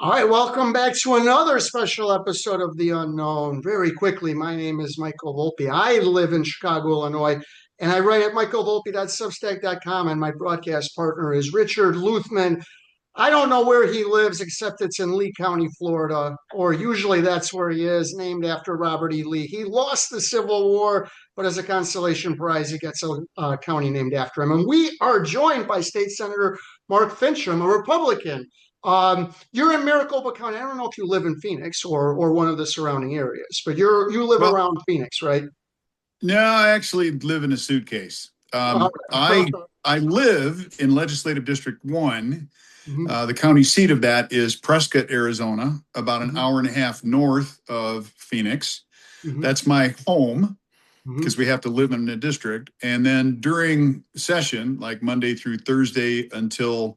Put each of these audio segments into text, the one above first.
All right, welcome back to another special episode of The Unknown. Very quickly, my name is Michael Volpe. I live in Chicago, Illinois, and I write at michaelvolpe.substack.com, and my broadcast partner is Richard Luthman. I don't know where he lives, except it's in Lee County, Florida, or usually that's where he is, named after Robert E. Lee. He lost the Civil War, but as a consolation prize, he gets a county named after him. And we are joined by State Senator Mark Finchem, a Republican. You're in Maricopa County. I don't know if you live in Phoenix or one of the surrounding areas, but you live Well, around Phoenix, right? no, I actually live in a suitcase. Uh, I live in Legislative District 1. mhm, The county seat of that is Prescott, Arizona, about an mhm, hour and a half north of Phoenix. mhm, That's my home mhm. because we have to live in the district. And then during session, like Monday through Thursday until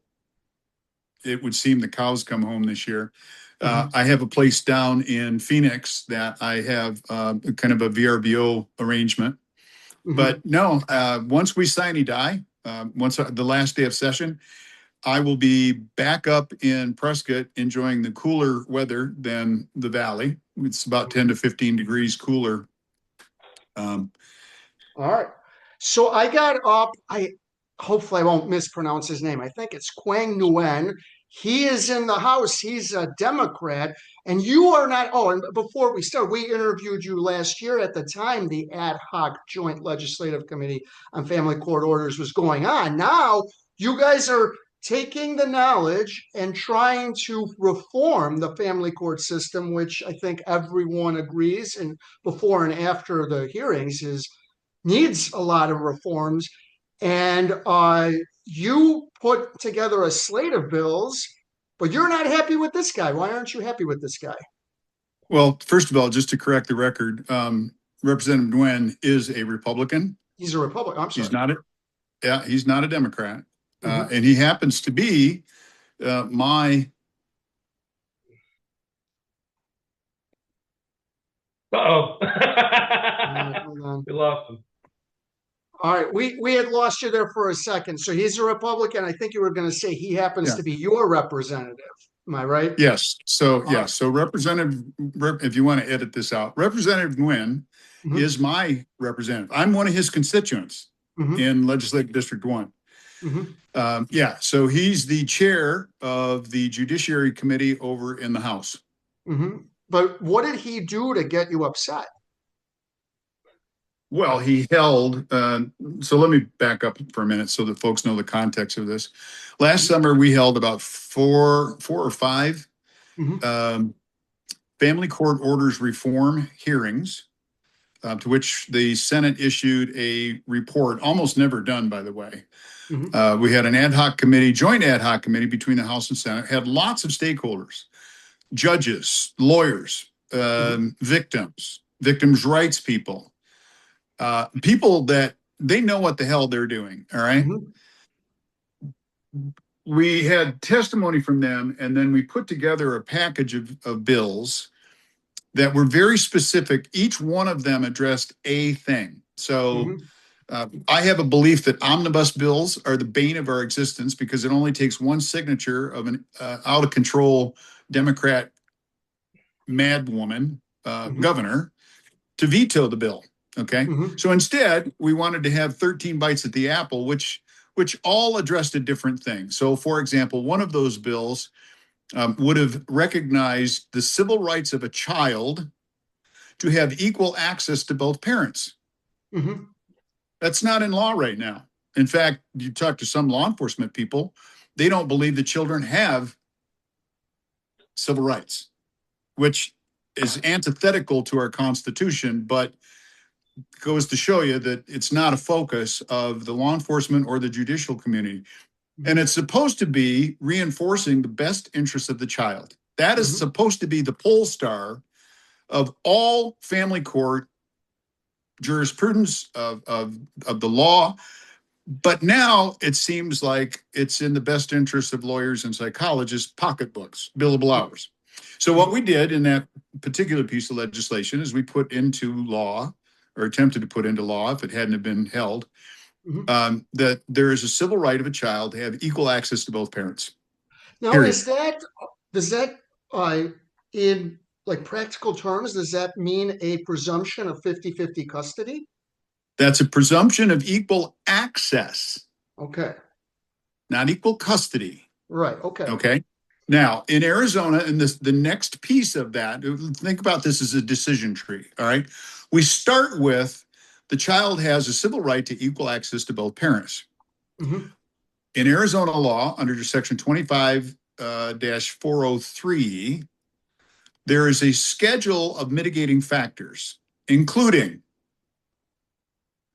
it would seem the cows come home this year, I have a place down in Phoenix that I have kind of a VRBO arrangement. Mhm. But no, once we sine die, once the last day of session, I will be back up in Prescott enjoying the cooler weather than the valley. It's about 10 to 15 degrees cooler. All right. So I got up. Hopefully I won't mispronounce his name. I think it's Quang Nguyen. He is in the House. He's a Democrat, and you are not. Oh, and before we start, we interviewed you last year. At the time, the ad hoc Joint Legislative Committee on Family Court Orders was going on. Now you guys are taking the knowledge and trying to reform the family court system, which I think everyone agrees, and before and after the hearings is needs a lot of reforms. And you put together a slate of bills, but you're not happy with this guy. Why aren't you happy with this guy? Well, first of all, just to correct the record, Representative Nguyen is a Republican. He's a Republican. I'm He's sorry. not he's not a Democrat. Mhm. And he happens to be my Uh-oh. Hold on. We lost him. All right, we had lost you there for a second. So he's a Republican. I think you were going to say he happens yeah. to be your representative. Am I right? Yes. So, All yeah. right. So if you want to edit this out, Representative Nguyen Mhm. is my representative. I'm one of his constituents Mhm. in Legislative District 1. Mhm. Yeah. So he's the chair of the Judiciary Committee over in the House. Mhm. But what did he do to get you upset? Well, he held, so let me back up for a minute so that folks know the context of this. Last summer, we held about four or five Mhm. family court orders reform hearings, to which the Senate issued a report, almost never done, by the way. Mhm. We had an ad hoc committee, joint ad hoc committee between the House and Senate, had lots of stakeholders, judges, lawyers, victims' rights people, people that they know what the hell they're doing. All right. Mhm. We had testimony from them, and then we put together a package of bills that were very specific. Each one of them addressed a thing. So I have a belief that omnibus bills are the bane of our existence because it only takes one signature of an out of control Democrat madwoman governor to veto the bill. Okay. Mhm. So instead, we wanted to have 13 bites at the apple, which all addressed a different thing. So, for example, one of those bills would have recognized the civil rights of a child to have equal access to both parents. Mhm. That's not in law right now. In fact, you talk to some law enforcement people, they don't believe that children have civil rights, which is antithetical to our Constitution, but goes to show you that it's not a focus of the law enforcement or the judicial community. And it's supposed to be reinforcing the best interests of the child. That is supposed to be the pole star of all family court jurisprudence of the law. But now it seems like it's in the best interest of lawyers and psychologists' pocketbooks, billable hours. So what we did in that particular piece of legislation is we put into law, or attempted to put into law if it hadn't been held, that there is a civil right of a child to have equal access to both parents. Now, Period. does that in like practical terms, does that mean a presumption of 50-50 custody? That's a presumption of equal access. Okay. Not equal custody. Right. Okay. Okay. Now, in Arizona, and the next piece of that, think about this as a decision tree. All right. We start with the child has a civil right to equal access to both parents. In Arizona law, under Section 25 403, there is a schedule of mitigating factors, including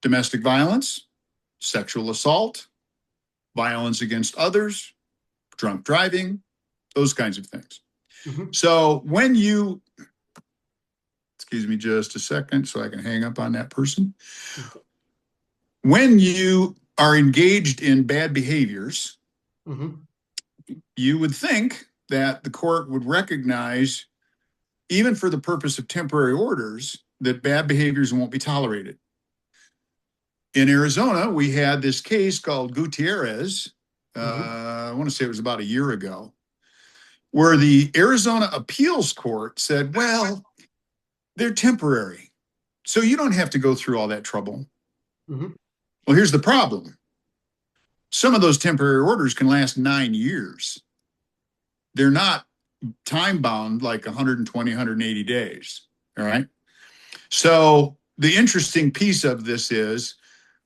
domestic violence, sexual assault, violence against others, drunk driving, those kinds of things. So when you, excuse me just a second so I can hang up on that person. When you are engaged in bad behaviors, you would think that the court would recognize, even for the purpose of temporary orders, that bad behaviors won't be tolerated. In Arizona, we had this case called Gutierrez. I want to say it was about a year ago, where the Arizona appeals court said, well, they're temporary, so you don't have to go through all that trouble. Well, here's the problem. Some of those temporary orders can last 9 years. They're not time bound like 120, 180 days. All right. So the interesting piece of this is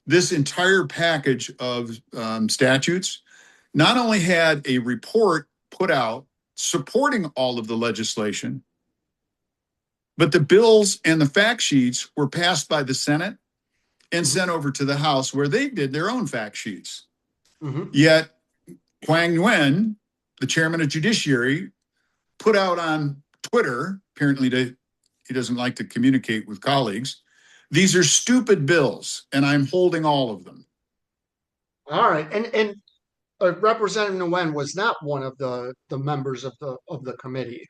this entire package of statutes not only had a report put out supporting all of the legislation, but the bills and the fact sheets were passed by the Senate and sent over to the House, where they did their own fact sheets. Yet Quang Nguyen, the chairman of Judiciary, put out on Twitter, apparently he doesn't like to communicate with colleagues, these are stupid bills, and I'm holding all of them. All right. And Representative Nguyen was not one of the members of the committee.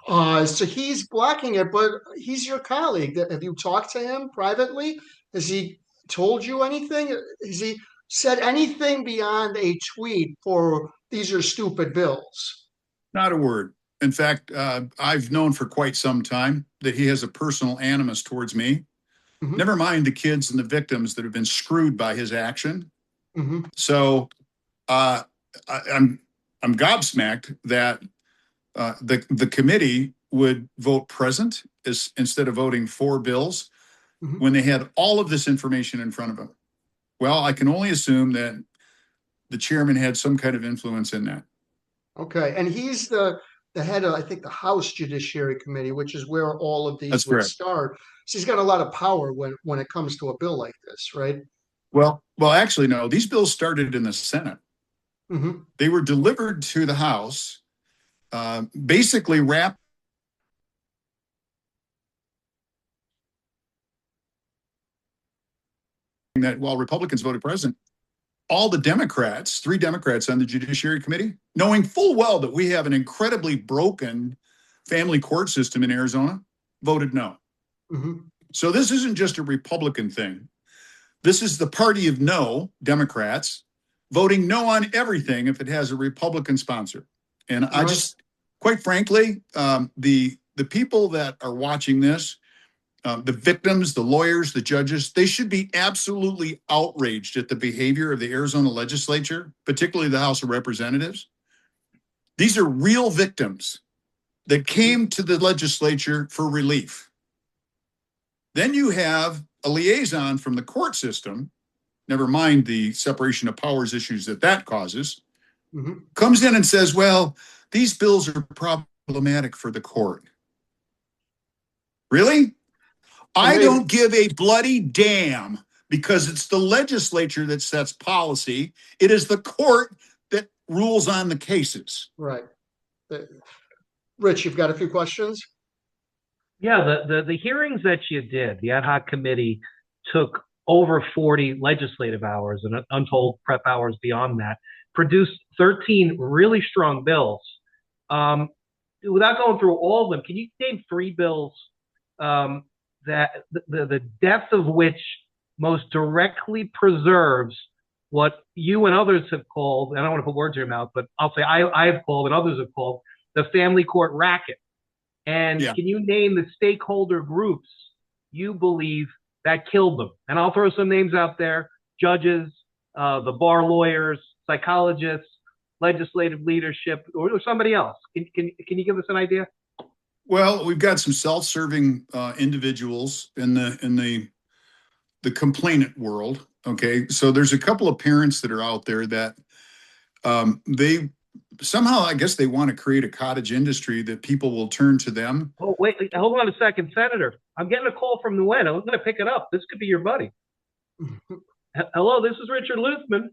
So he's blocking it, but he's your colleague. Have you talked to him privately? Has he told you anything? Has he said anything beyond a tweet for these are stupid bills? Not a word. In fact, I've known for quite some time that he has a personal animus towards me. Never mind the kids and the victims that have been screwed by his action. So I'm gobsmacked that the committee would vote present instead of voting for bills when they had all of this information in front of them. Well, I can only assume that the chairman had some kind of influence in that. Okay, and he's the head of, I think, the House Judiciary Committee, which is where all of these would start. So he's got a lot of power when it comes to a bill like this, right? Well, actually, no. These bills started in the Senate. They were delivered to the House, basically wrapped that while Republicans voted present, all the Democrats, 3 Democrats on the Judiciary Committee, knowing full well that we have an incredibly broken family court system in Arizona, voted no. So this isn't just a Republican thing. This is the party of no, Democrats, voting no on everything if it has a Republican sponsor. And I just, quite frankly, the people that are watching this, the victims, the lawyers, the judges, they should be absolutely outraged at the behavior of the Arizona legislature, particularly the House of Representatives. These are real victims that came to the legislature for relief. Then you have a liaison from the court system, never mind the separation of powers issues that causes, comes in and says, well, these bills are problematic for the court. Really? I don't give a bloody damn, because it's the legislature that sets policy. It is the court that rules on the cases. Right. Rich, you've got a few questions? Yeah, the hearings that you did, the ad hoc committee took over 40 legislative hours and untold prep hours beyond that, produced 13 really strong bills. Um, Without going through all of them, can you name three bills that the depth of which most directly preserves what you and others have called, and I don't want to put words in your mouth, but I'll say I have called and others have called the family court racket. And Yeah. can you name the stakeholder groups you believe that killed them? And I'll throw some names out there: judges, the bar lawyers, psychologists, legislative leadership, or somebody else. Can you give us an idea? Well, we've got some self-serving individuals in the complainant world. Okay, so there's a couple of parents that are out there that they somehow, I guess, they want to create a cottage industry that people will turn to them. Oh, wait, hold on a second, Senator. I'm getting a call from Nguyen. I'm going to pick it up. This could be your buddy. Hello, this is Richard Luthman.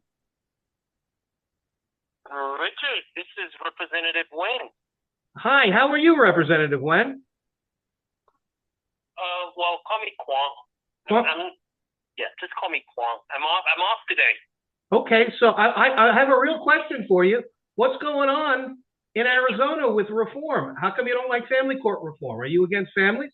Richard, this is Representative Nguyen. Hi, how are you, Representative Nguyen? Well, call me Kwong. Yeah, just call me Kwong. I'm off today. Okay, so I have a real question for you. What's going on in Arizona with reform? How come you don't like family court reform? Are you against families?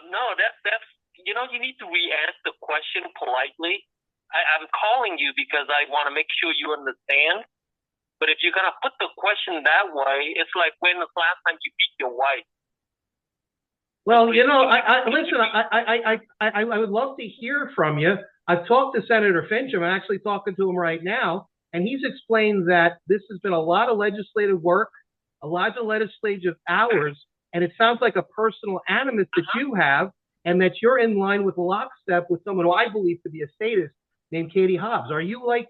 No, that's you need to re-ask the question politely. I'm calling you because I want to make sure you understand. But if you're gonna put the question that way, it's like when the last time you beat your wife. Well, listen. I would love to hear from you. I've talked to Senator Finch. I'm actually talking to him right now, and he's explained that this has been a lot of legislative work, a lot of legislative hours, and it sounds like a personal animus that you have, and that you're in line with lockstep with someone who I believe to be a statist named Katie Hobbs. Are you like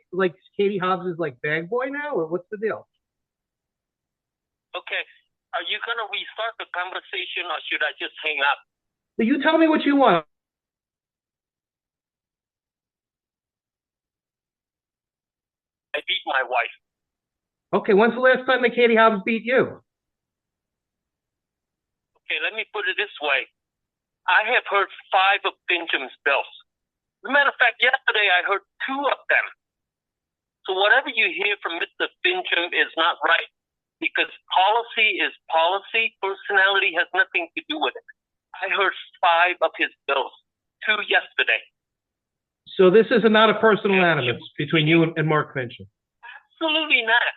Katie Hobbs is like bag boy now, or what's the deal? Okay. Are you gonna restart the conversation, or should I just hang up? So you tell me what you want. I beat my wife. Okay, when's the last time that Katie Hobbs beat you? Okay, let me put it this way. I have heard 5 of Benjamin's bills. As a matter of fact, yesterday I heard 2 of them. So whatever you hear from Mr. Benjamin is not right, because policy is policy. Personality has nothing to do with it. I heard 5 of his bills, 2 yesterday. So this is not a personal animus between you and Mark Finch? Absolutely not.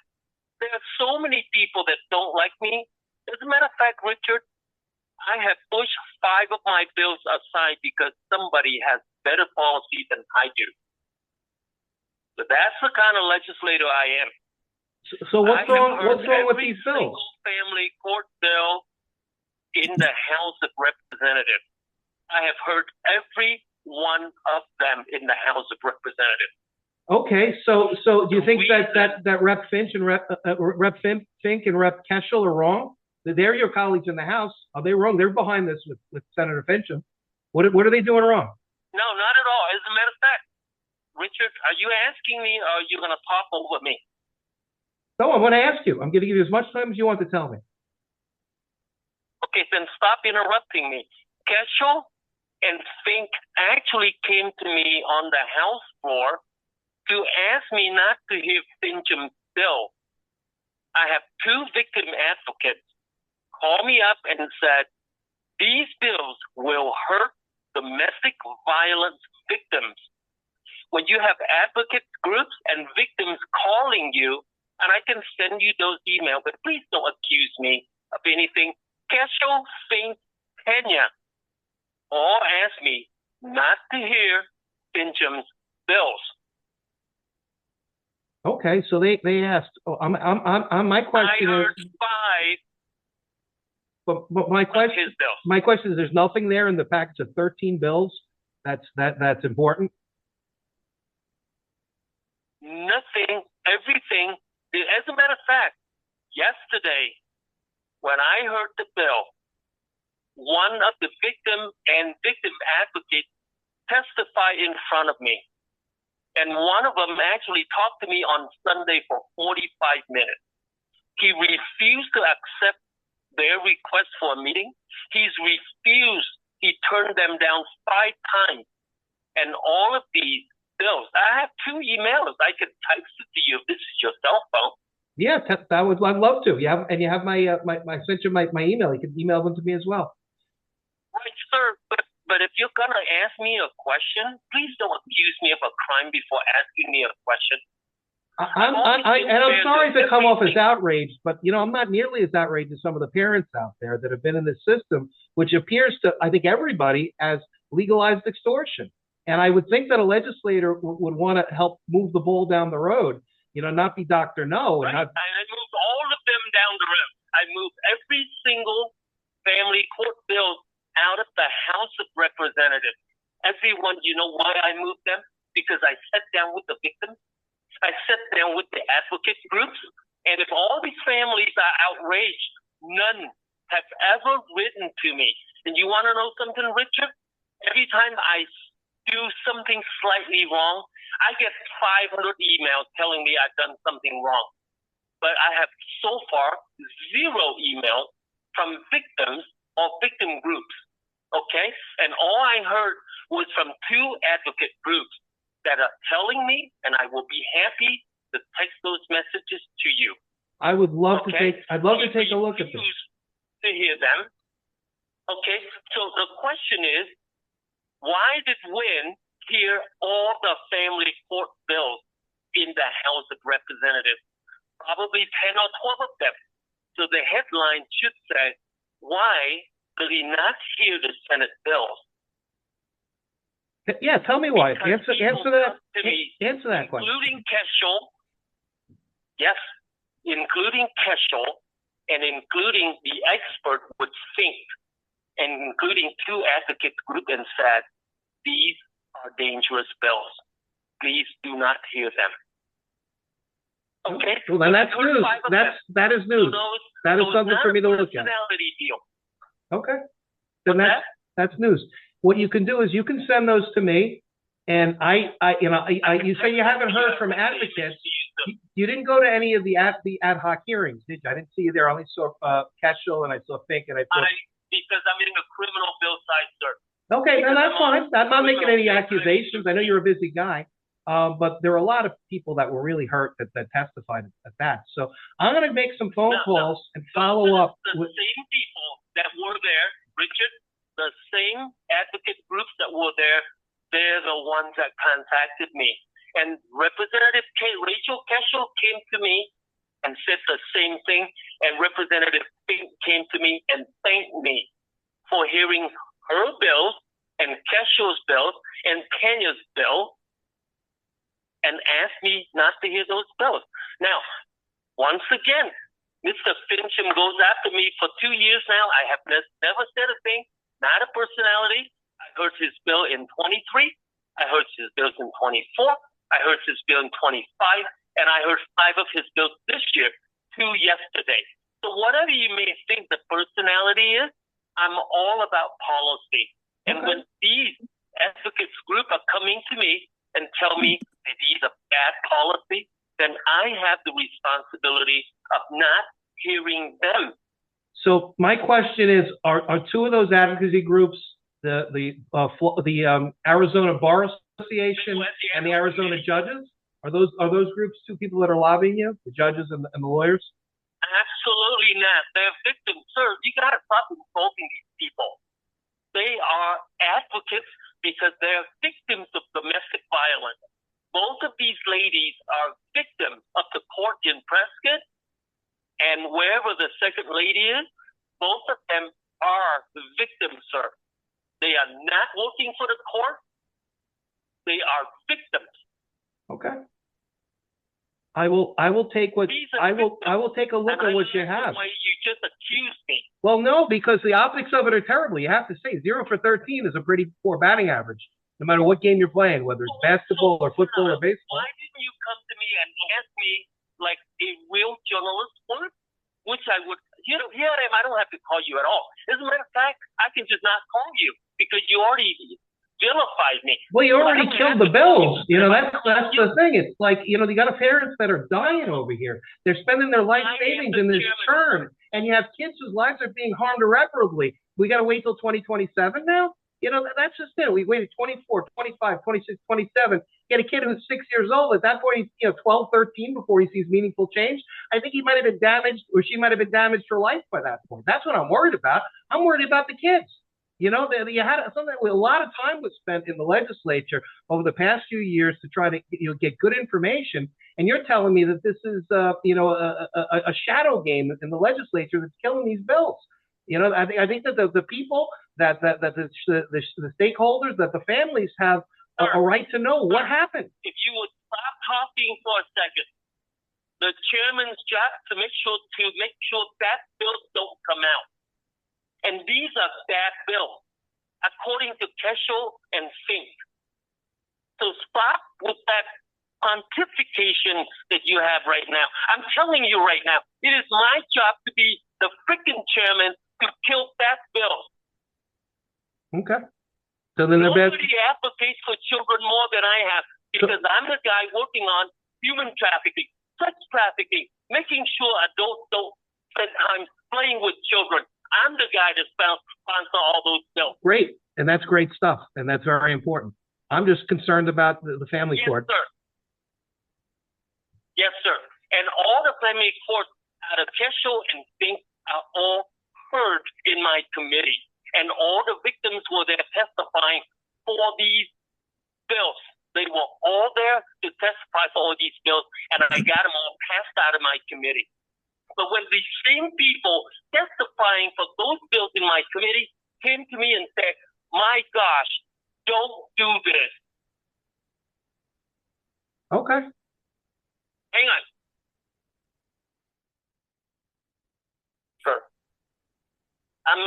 There are so many people that don't like me. As a matter of fact, Richard, I have pushed 5 of my bills aside because somebody has better policy than I do. But that's the kind of legislator I am. So what's wrong with these bills? Family court bill in the House of Representatives. I have heard every one of them in the House of Representatives. Okay, so do you think that Rep Finch and Rep Fink and Rep Keschel are wrong? They're your colleagues in the House. Are they wrong? They're behind this with Senator Finch. What are they doing wrong? No, not at all. As a matter of fact, Richard, are you asking me, or are you going to talk over me? No, I'm going to ask you. I'm going to give you as much time as you want to tell me. Okay, then stop interrupting me. Keschel and Fink actually came to me on the House floor to ask me not to hear Finch's bill. I have 2 victim advocates call me up and said, these bills will hurt domestic violence victims. When you have advocate groups and victims calling you, and I can send you those emails, but please don't accuse me of anything. Keschel, Fink, Pena all asked me not to hear Finch's bills. Okay, so they asked. Oh, my question I heard is 5. But my question is: there's nothing there in the package of 13 bills that's important. Nothing, everything. As a matter of fact, yesterday when I heard the bill, one of the victim advocates testified in front of me, and one of them actually talked to me on Sunday for 45 minutes. He refused to accept their request for a meeting. He's refused. He turned them down 5 times. And all of these bills, I have 2 emails. I could text it to you if this is your cell phone. Yeah, I'd love to. You have my I sent you my email. You can email them to me as well. Right, sir. But if you're gonna ask me a question, please don't accuse me of a crime before asking me a question. I'm sorry to come off as outraged, but I'm not nearly as outraged as some of the parents out there that have been in this system, which appears to, I think, everybody as legalized extortion. And I would think that a legislator would want to help move the ball down the road, not be Dr. No. Right. And I moved all of them down the road. I moved every single family court bill out of the House of Representatives. Everyone, you know why I moved them? Because I sat down with the victims. I sat down with the advocate groups. And if all these families are outraged, none have ever written to me. And you want to know something, Richard? Every time I do something slightly wrong, I get 500 emails telling me I've done something wrong. But I have so far 0 emails from victims or victim groups, okay? And all I heard was from 2 advocate groups that are telling me, and I will be happy to text those messages to you. I would love to take a look at them. To hear them. Okay, so the question is, why did Wynn hear all the family court bills in the House of Representatives? Probably 10 or 12 of them. So the headline should say, why did he not hear the Senate bills? Yeah, tell me why. Answer that. Answer that question. Including Keschel, yes, including Keschel, and including the expert with Fink, and including 2 advocates group, and said, these are dangerous bills. Please do not hear them. Okay. Well, then that's news. That is news. That is something for me to look at. Deal. Okay. Then that's news. What you can do is you can send those to me, and you say you haven't heard from advocates. You didn't go to any of the ad hoc hearings, did you? I didn't see you there. I only saw Keschel, and I saw Fink, and I saw. Because I'm in a criminal bill side, sir. Okay, then that's fine. I'm not making any accusations. I know you're a busy guy, but there are a lot of people that were really hurt that testified at that. So I'm going to make some phone calls and follow up with the same people that were there, Richard. The same advocate groups that were there, they're the ones that contacted me. And Representative Rachel Keschel came to me and said the same thing. And Representative Fink came to me and thanked me for hearing her bills and Keschel's bills and Kenya's bill and asked me not to hear those bills. Now, once again, Mr. Fincham goes after me for 2 years now. I have never said a thing. Not a personality. I heard his bill in 23. I heard his bills in 24. I heard his bill in 25. And I heard 5 of his bills this year, 2 yesterday. So whatever you may think the personality is, I'm all about policy. And when these advocates group are coming to me and tell me that these are bad policy, then I have the responsibility of not hearing them. So my question is: Are 2 of those advocacy groups the Arizona Bar Association and the Arizona Judges? Are those groups 2 people that are lobbying you, the judges and the lawyers? Absolutely not. They're victims, sir. You got to stop insulting these people. They are advocates because they're victims of domestic violence. Both of these ladies are victims of the court in Prescott. And wherever the second lady is, both of them are the victims, sir. They are not working for the court. They are victims. Okay. I will take what I will take a look at what you have. Why you just accused me? Well, no, because the optics of it are terrible. You have to say 0 for 13 is a pretty poor batting average, no matter what game you're playing, whether it's basketball or football or baseball. Why didn't you come to me and ask me like a real journalist would? Which I would, here I am, I don't have to call you at all. As a matter of fact, I can just not call you because you already vilified me. Well, you already killed the bills. You know, that's the thing. It's like, you know, you got parents that are dying over here. They're spending their life savings in this term, and you have kids whose lives are being harmed irreparably. We got to wait till 2027 now? You know, that's just it. We waited 24, 25, 26, 27. Get a kid who's 6 years old. At that point, he's, you know, 12, 13 before he sees meaningful change. I think he might have been damaged, or she might have been damaged for life by that point. That's what I'm worried about. I'm worried about the kids. You know, you had something. A lot of time was spent in the legislature over the past few years to try to, you know, get good information. And you're telling me that this is, you know, a shadow game in the legislature that's killing these bills. You know, I think that the people, that the stakeholders, that the families have a right to know what happened. If you would stop talking for a second, the chairman's job to make sure that bills don't come out. And these are bad bills, according to Cashel and Fink. So stop with that pontification that you have right now. I'm telling you right now, it is my job to be the freaking chairman to kill that bill. Okay. So then nobody advocates for children more than I have, because I'm the guy working on human trafficking, sex trafficking, making sure adults don't spend time playing with children. I'm the guy that sponsor all those bills. Great. And that's great stuff. And that's very important. I'm just concerned about the family court. Sir. Yes, sir. And all the family courts out of Cashel and Fink are all heard in my committee. And all the victims were there testifying for these bills. They were all there to testify for all these bills. And I got them all passed out of my committee. But when the same people testifying for those bills in my committee came to me and said, my gosh, don't do this. Okay. Hang on. Sure. I'm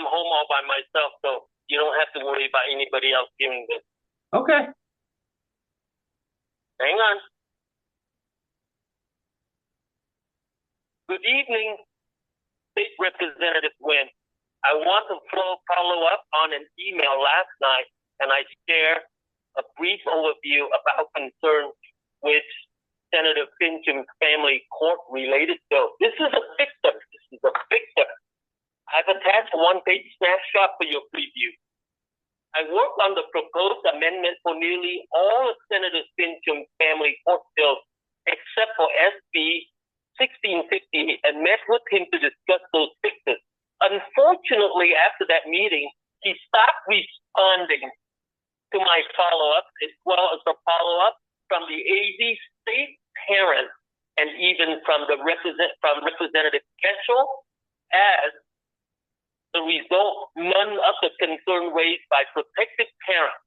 home all by myself, so you don't have to worry about anybody else hearing this. Okay. Hang on. Good evening, State Representative Wynn. I want to follow up on an email last night, and I share a brief overview about concerns with Senator Fincham's family court-related bill. This is a victim. I've attached a one-page snapshot for your preview. I worked on the proposed amendment for nearly all of Senator Fincham's family court bills, except for SB 1650, and met with him to discuss those fixes. Unfortunately, after that meeting, he stopped responding to my follow-up, as well as the follow-up from the AZ state parents, and even from Representative Cashel. As the result, none of the concern raised by protected parents,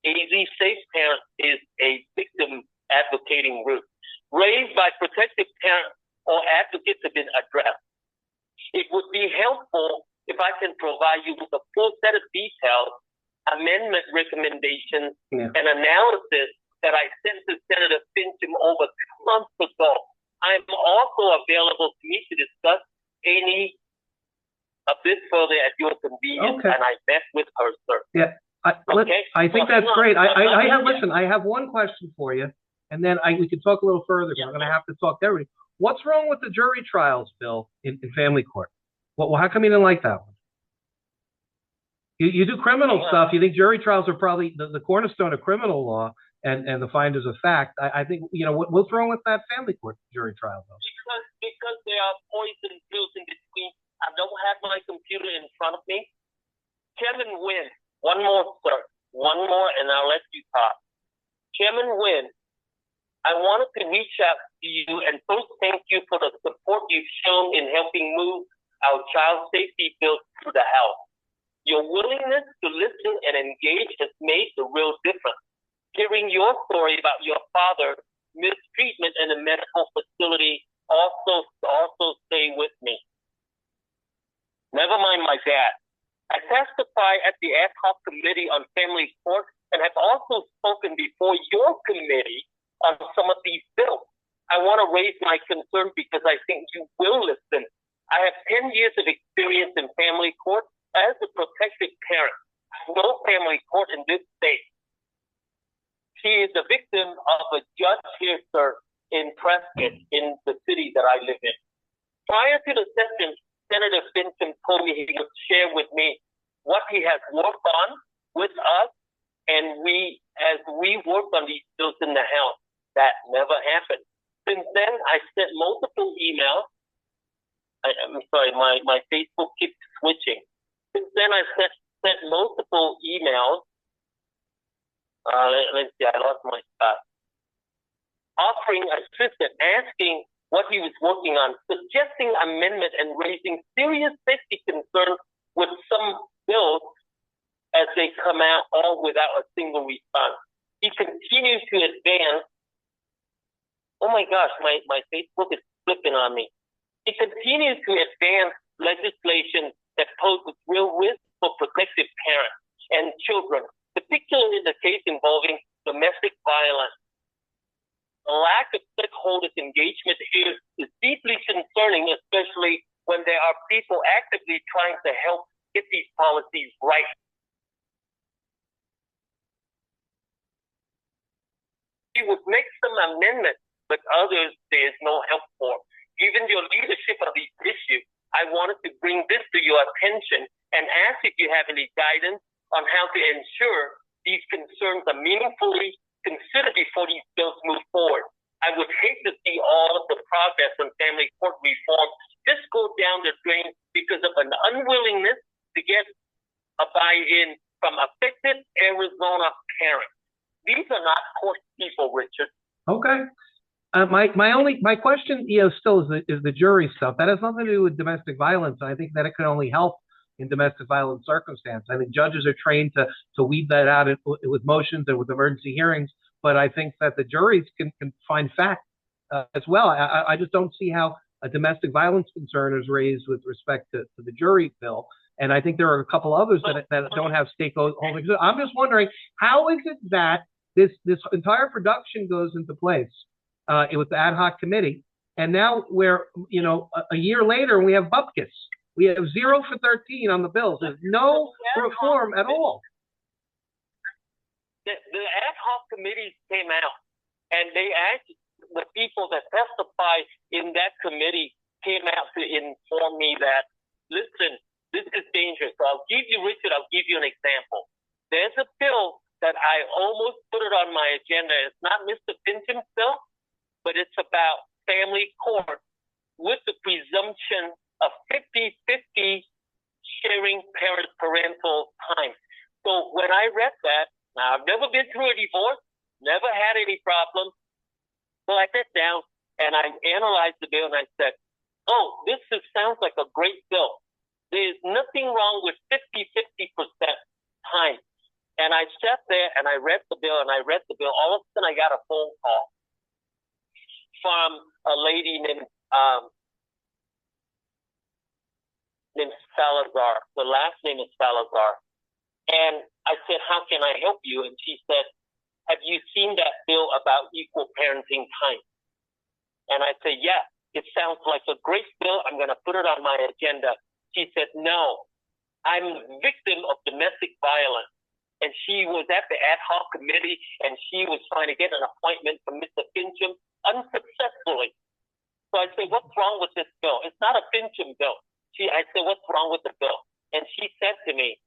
AZ Safe Parents is a victim advocating group, raised by protected parents or advocates have been addressed. It would be helpful if I can provide you with a full set of details, amendment recommendations, and analysis that I sent to Senator Fincham over 2 months ago. I'm also available to meet to discuss any of this further at your convenience, and I met with her, sir. Yeah, I think that's great. Listen, I have one question for you, and then we can talk a little further. Yeah. I'm going to have to talk to everybody. What's wrong with the jury trials bill in family court? Well, how come you didn't like that one? You do criminal stuff. You think jury trials are probably the cornerstone of criminal law and the finders of fact. I think, you know, what's wrong with that family court jury trial bill? Because there are poison pills in between. I don't have my computer in front of me. Chairman Wynn, one more, sir. One more, and I'll let you talk. Chairman Wynn, I wanted to reach out to you and first thank you for the support you've shown in helping move our child safety bill through the House. Your willingness to listen and engage has made the real difference. Hearing your story about your father's mistreatment in a medical facility also stay with me. Never mind my dad. I testify at the ad hoc committee on family court and have also spoken before your committee on some of these bills. I want to raise my concern because I think you will listen. I have 10 years of experience in family court as a protected parent. I know family court in this advocate in the city that I live in. Prior to the session, Senator Fincham told me he would share with me what he has worked on with us, and as we worked on these bills in the House. That never happened. Since then, I sent multiple emails. I'm sorry, my Facebook keeps switching. Since then, I sent multiple emails. Let's see, I lost my spot. Offering assistance, asking what he was working on, suggesting amendment, and raising serious safety concerns with some bills as they come out, all without a single response. He continues to advance. Oh my gosh, my Facebook is flipping on me. He continues to advance legislation that poses real risk for protective parents and children, particularly in the case involving domestic violence. The lack of stakeholders' engagement here is deeply concerning, especially when there are people actively trying to help get these policies right. He would make some amendments, but others there is no help for. Given your leadership of these issues, I wanted to bring this to your attention and ask if you have any guidance on how to ensure these concerns are meaningfully considered before these bills move forward. I would hate to see all of the progress on family court reform just go down the drain because of an unwillingness to get a buy-in from affected Arizona parents. These are not court people, Richard. Okay. My question, still is the jury stuff. That has nothing to do with domestic violence. I think that it can only help in domestic violence circumstances. I think judges are trained to weed that out with motions and with emergency hearings. But I think that the juries can find facts as well. I just don't see how a domestic violence concern is raised with respect to the jury bill. And I think there are a couple others that don't have stakeholders. I'm just wondering, how is it that this entire production goes into place with the ad hoc committee, and now we're a year later and we have bupkis. We have 0 for 13 on the bills. There's no reform at all. The ad hoc committees came out, and they asked the people that testified in that committee came out to inform me that, listen, this is dangerous. So I'll give you, Richard, I'll give you an example. There's a bill that I almost put it on my agenda. It's not Mr. Fincham's bill, but it's about family court with the presumption of 50-50 sharing parental time. So when I read that, now I've never been through a divorce, never had any problems. So I sat down and I analyzed the bill and I said, oh, this sounds like a great bill. There's nothing wrong with 50-50% time. And I sat there and I read the bill and I read the bill. All of a sudden I got a phone call from a lady named Salazar. The last name is Salazar. And I said, how can I help you? And she said, have you seen that bill about equal parenting time? And I said, yeah, it sounds like a great bill. I'm going to put it on my agenda. She said, no, I'm a victim of domestic violence. And she was at the ad hoc committee and she was trying to get an appointment from Mr. Fincham unsuccessfully. So I said, what's wrong with this bill? It's not a Fincham bill. I said, what's wrong with the bill? And she said to me,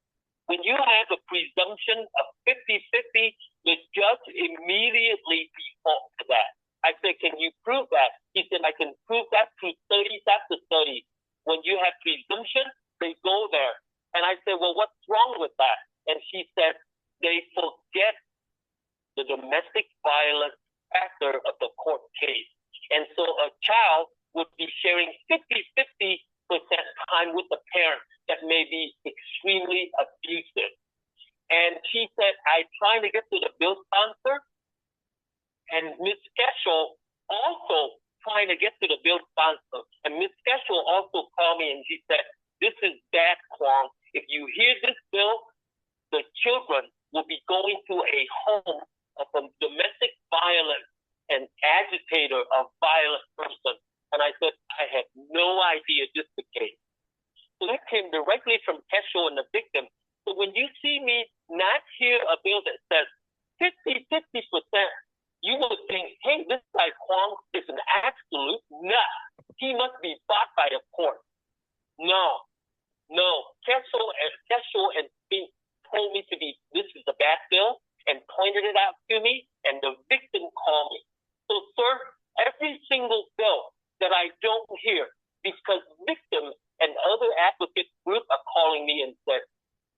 when you have a presumption of 50-50, the judge immediately defaults to that. I said, can you prove that? He said, I can prove that through studies after studies. When you have presumption, they go there. And I said, well, what's wrong with that? And she said, they forget the domestic violence factor of the court case. And so a child would be sharing 50-50% time with the parent that may be extremely abusive. And she said, I'm trying to get to the bill sponsor, and Ms. Keschel also trying to get to the bill sponsor. And Ms. Keschel also called me and she said, this is bad, Kwong. If you hear this bill, the children will be going to a home of a domestic violence and agitator of violent person. And I said, I had no idea this was the case. So that came directly from Keschel and the victim. So when you see me not hear a bill that says 50-50%, you will think, hey, this guy Kwong is an court. No. Cashel and Fink told me this is a bad bill and pointed it out to me, and the victim called me. So, sir, every single bill that I don't hear, because victims and other advocate groups are calling me and said,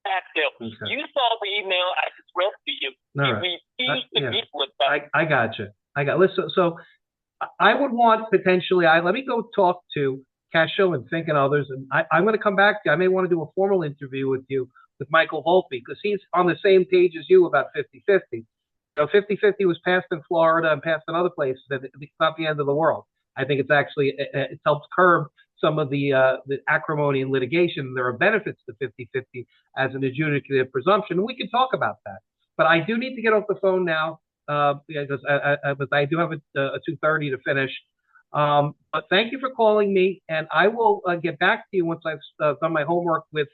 bad bill. Okay. You saw the email I just read to you. You refused to meet with them. I got you. Listen, so I would want potentially, let me go talk to Cashel and Fink and others, and I'm going to come back to you. I may want to do a formal interview with you, with Michael Volpe, because he's on the same page as you about 50-50. You know, 50-50 was passed in Florida and passed in other places. It's not the end of the world. I think it's actually, it helps curb some of the acrimony and litigation. There are benefits to 50-50 as an adjudicative presumption, and we can talk about that. But I do need to get off the phone now, because I do have a 2:30 to finish. But thank you for calling me, and I will get back to you once I've done my homework with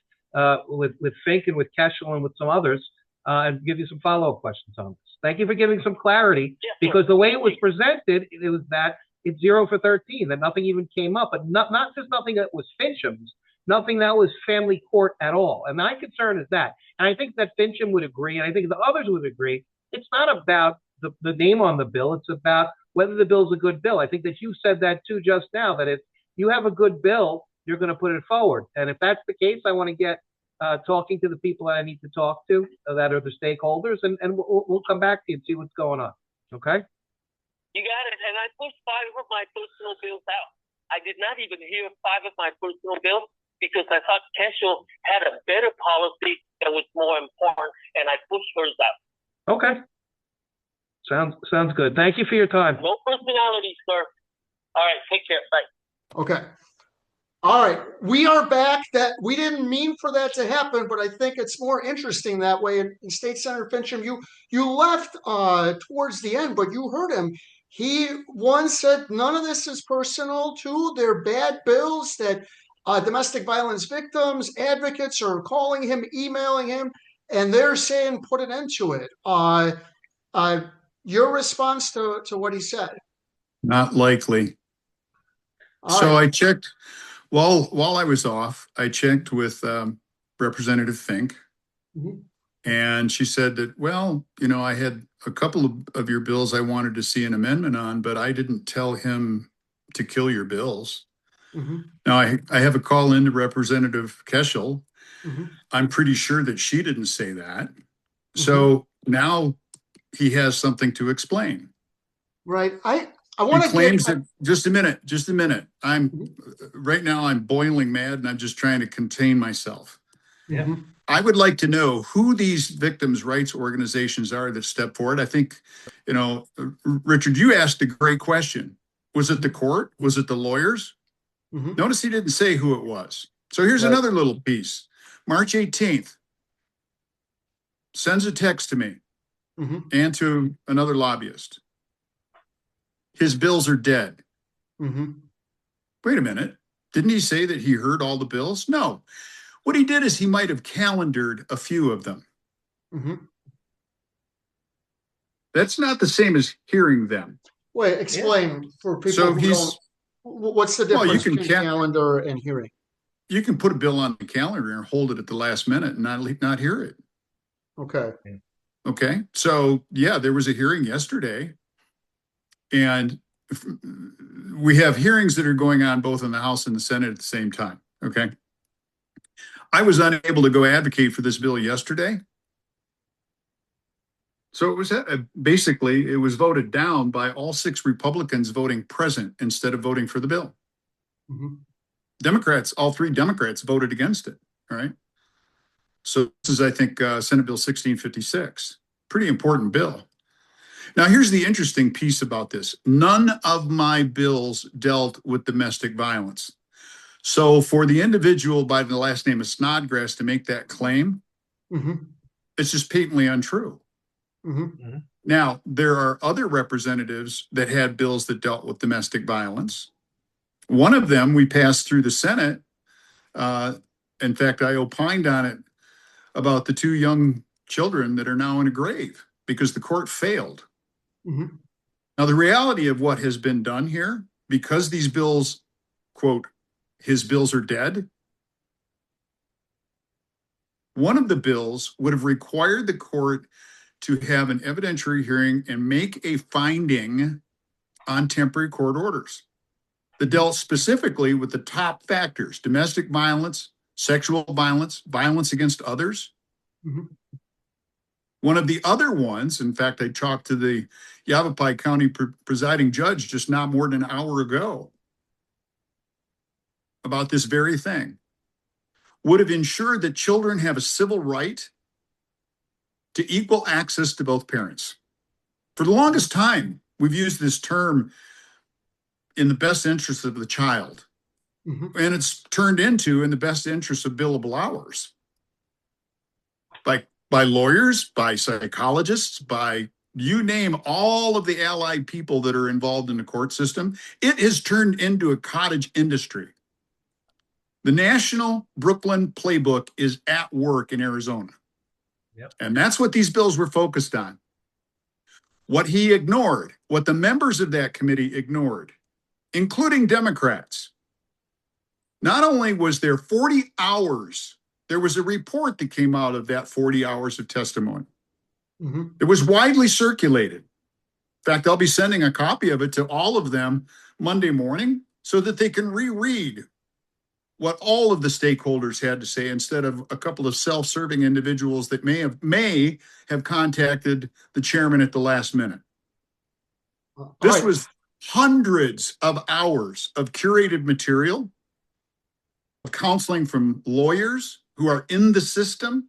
Fink and with Cashel and with some others, and give you some follow-up questions on this. Thank you for giving some clarity, because the way it was presented, it was that it's 0 for 13, that nothing even came up, but not just nothing that was Fincham's, nothing that was family court at all. And my concern is that, and I think that Fincham would agree, and I think the others would agree, it's not about the name on the bill, it's about whether the bill's a good bill. I think that you said that too just now, that if you have a good bill, you're going to put it forward. And if that's the case, I want to get talking to the people that I need to talk to, that are the stakeholders, and we'll come back to you and see what's going on. Okay? You got it. And I pushed 5 of my personal bills out. I did not even hear 5 of my personal bills because I thought Cashel had a better policy that was more important, and I pushed hers out. Okay. Sounds good. Thank you for your time. No personality, sir. All right. Take care. Bye. Okay. All right. We are back. That we didn't mean for that to happen, but I think it's more interesting that way. And State Senator Fincham, you left towards the end, but you heard him. He once said none of this is personal. 2, they're bad bills that domestic violence victims, advocates are calling him, emailing him, and they're saying put an end to it. Your response to what he said? Not likely. So I checked while I was off. I checked with Representative Fink, and she said that, well, I had a couple of your bills I wanted to see an amendment on, but I didn't tell him to kill your bills. Now I have a call into Representative Cashel. I'm pretty sure that she didn't say that. So now he has something to explain. Right. I want to claims that just a minute. Right now I'm boiling mad and I'm just trying to contain myself. Yeah. I would like to know who these victims' rights organizations are that step forward. I think, Richard, you asked a great question. Was it the court? Was it the lawyers? Notice he didn't say who it was. So here's another little piece. March 18th, sends a text to me and to another lobbyist. His bills are dead. Wait a minute. Didn't he say that he heard all the bills? No. What he did is he might have calendared a few of them. That's not the same as hearing them. Wait, explain for people who don't. What's the difference between calendar and hearing? You can put a bill on the calendar and hold it at the last minute and not hear it. Okay. So, yeah, there was a hearing yesterday. And we have hearings that are going on both in the House and the Senate at the same time. Okay. I was unable to go advocate for this bill yesterday. So it was basically, it was voted down by all 6 Republicans voting present instead of voting for the bill. Democrats, all 3 Democrats voted against it. All right. So this is, I think, Senate Bill 1656. Pretty important bill. Now, here's the interesting piece about this. None of my bills dealt with domestic violence. So for the individual by the last name of Snodgrass to make that claim, it's just patently untrue. Now, there are other representatives that had bills that dealt with domestic violence. One of them we passed through the Senate. In fact, I opined on it about the 2 young children that are now in a grave because the court failed. Now, the reality of what has been done here, because these bills, quote, his bills are dead. One of the bills would have required the court to have an evidentiary hearing and make a finding on temporary court orders that dealt specifically with the top factors: domestic violence, sexual violence, violence against others. Mm-hmm. One of the other ones, in fact, I talked to the Yavapai County presiding judge just not more than an hour ago about this very thing, would have ensured that children have a civil right to equal access to both parents. For the longest time, we've used this term in the best interest of the child. Mm-hmm. And it's turned into in the best interest of billable hours. By lawyers, by psychologists, by you name all of the allied people that are involved in the court system. It has turned into a cottage industry. The National Brooklyn Playbook is at work in Arizona. Yep. And that's what these bills were focused on. What he ignored, what the members of that committee ignored, including Democrats. Not only was there 40 hours, there was a report that came out of that 40 hours of testimony. Mm-hmm. It was widely circulated. In fact, I'll be sending a copy of it to all of them Monday morning so that they can reread what all of the stakeholders had to say instead of a couple of self-serving individuals that may have contacted the chairman at the last minute. This was hundreds of hours of curated material, of counseling from lawyers who are in the system,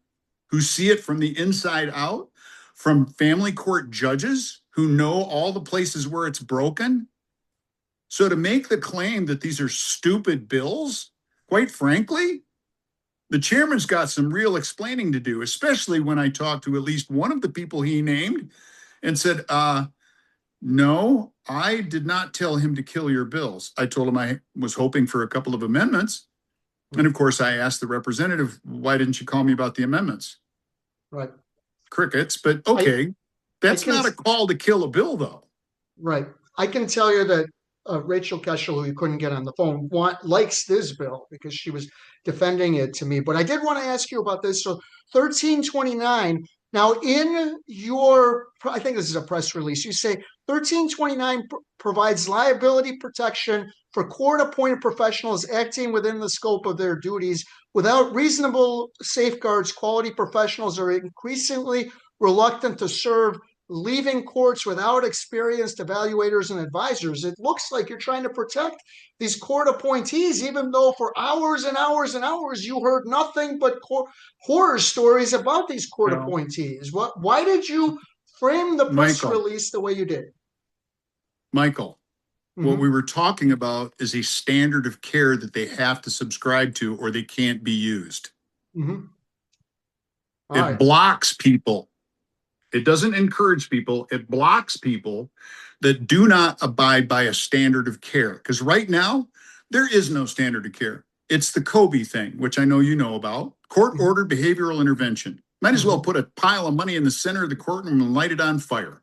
who see it from the inside out, from family court judges who know all the places where it's broken. So to make the claim that these are stupid bills, quite frankly, the chairman's got some real explaining to do, especially when I talked to at least one of the people he named and said, no, I did not tell him to kill your bills. I told him I was hoping for a couple of amendments. And of course, I asked the representative, why didn't you call me about the amendments? Right. Crickets, but okay. That's not a call to kill a bill, though. Right. I can tell you that Rachel Keschel, who you couldn't get on the phone, likes this bill because she was defending it to me. But I did want to ask you about this. So 1329, now in your, I think this is a press release, you say 1329 provides liability protection for court-appointed professionals acting within the scope of their duties. Without reasonable safeguards, quality professionals are increasingly reluctant to serve, leaving courts without experienced evaluators and advisors. It looks like you're trying to protect these court appointees, even though for hours and hours and hours you heard nothing but horror stories about these court appointees. Why did you frame the press release the way you did? Michael, what we were talking about is a standard of care that they have to subscribe to or they can't be used. It blocks people. It doesn't encourage people. It blocks people that do not abide by a standard of care. Because right now, there is no standard of care. It's the Kobe thing, which I know you know about. Court-ordered behavioral intervention. Might as well put a pile of money in the center of the courtroom and light it on fire.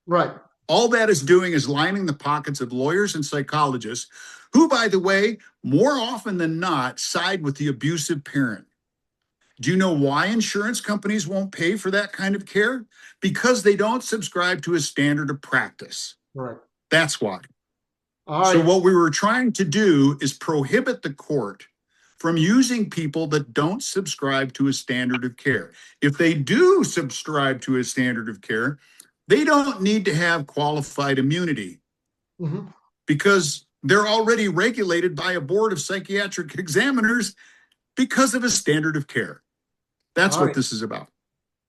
Right. All that is doing is lining the pockets of lawyers and psychologists who, by the way, more often than not, side with the abusive parent. Do you know why insurance companies won't pay for that kind of care? Because they don't subscribe to a standard of practice. Right. That's why. So what we were trying to do is prohibit the court from using people that don't subscribe to a standard of care. If they do subscribe to a standard of care, they don't need to have qualified immunity because they're already regulated by a board of psychiatric examiners because of a standard of care. That's what this is about.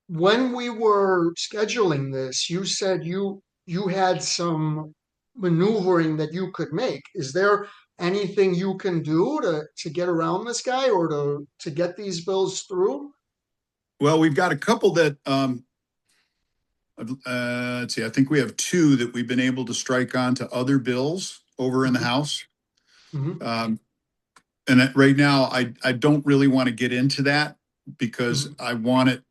When we were scheduling this, you said you had some maneuvering that you could make. Is there anything you can do to get around this guy or to get these bills through? Well, we've got a couple that, let's see, I think we have two that we've been able to strike on to other bills over in the House. And right now, I don't really want to get into that because I want it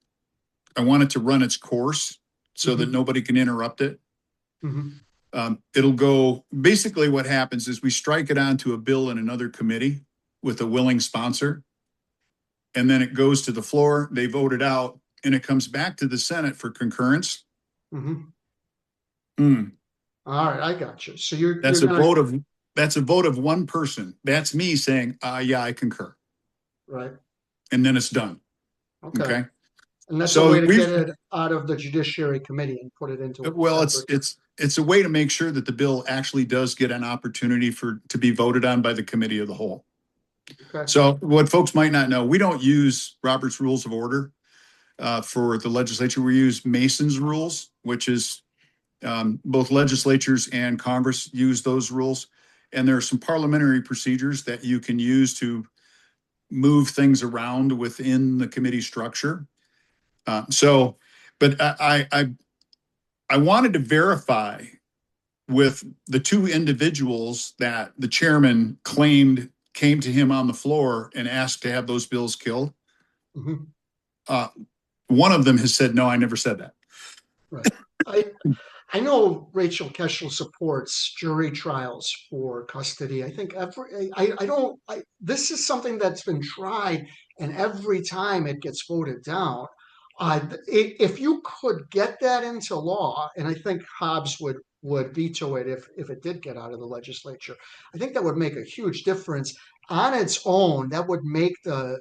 to run its course so that nobody can interrupt it. It'll go, basically what happens is we strike it onto a bill in another committee with a willing sponsor. And then it goes to the floor, they vote it out, and it comes back to the Senate for concurrence. Mm-hmm. All right, I got you. So that's a vote of one person. That's me saying, yeah, I concur. Right. And then it's done. Okay. And that's a way to get it out of the Judiciary Committee and put it into a it's a way to make sure that the bill actually does get an opportunity to be voted on by the committee of the whole. Okay. So what folks might not know, we don't use Robert's Rules of Order for the legislature. We use Mason's rules, which is both legislatures and Congress use those rules. And there are some parliamentary procedures that you can use to move things around within the committee structure. But I wanted to verify with the two individuals that the chairman claimed came to him on the floor and asked to have those bills killed. Mm-hmm. One of them has said, no, I never said that. Right. I know Rachel Keschel supports jury trials for custody. I think this is something that's been tried, and every time it gets voted down. If you could get that into law, and I think Hobbs would veto it if it did get out of the legislature, I think that would make a huge difference. On its own, that would make the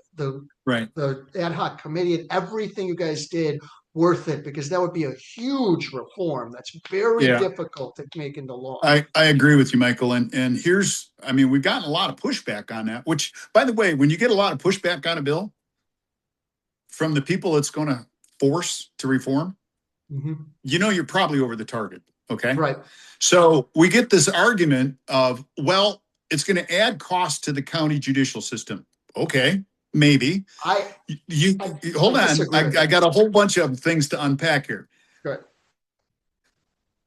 ad hoc committee and everything you guys did worth it, because that would be a huge reform that's very difficult to make into law. I agree with you, Michael. And we've gotten a lot of pushback on that, which, by the way, when you get a lot of pushback on a bill from the people it's going to force to reform, you're probably over the target. Okay. Right. So we get this argument of, well, it's going to add cost to the county judicial system. Okay. Maybe. Hold on. I got a whole bunch of things to unpack here. Right.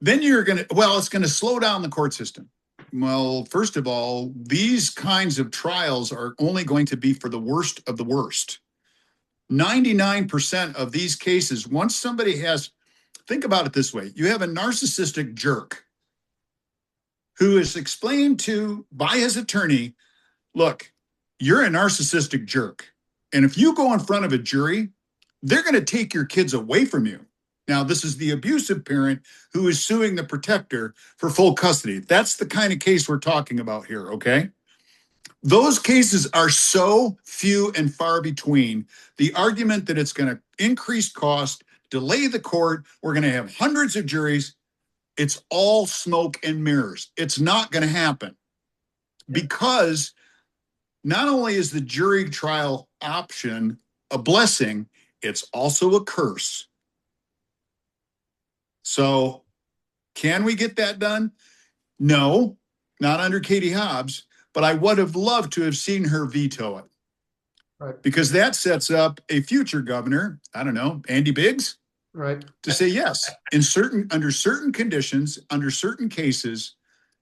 Then it's going to slow down the court system. Well, first of all, these kinds of trials are only going to be for the worst of the worst. 99% of these cases, once somebody think about it this way. You have a narcissistic jerk who is explained by his attorney, look, you're a narcissistic jerk. And if you go in front of a jury, they're going to take your kids away from you. Now, this is the abusive parent who is suing the protector for full custody. That's the kind of case we're talking about here, okay? Those cases are so few and far between. The argument that it's going to increase cost, delay the court, we're going to have hundreds of juries, it's all smoke and mirrors. It's not going to happen because not only is the jury trial option a blessing, it's also a curse. So can we get that done? No, not under Katie Hobbs, but I would have loved to have seen her veto it. Right. Because that sets up a future governor, I don't know, Andy Biggs, right, to say yes. Under certain conditions, under certain cases,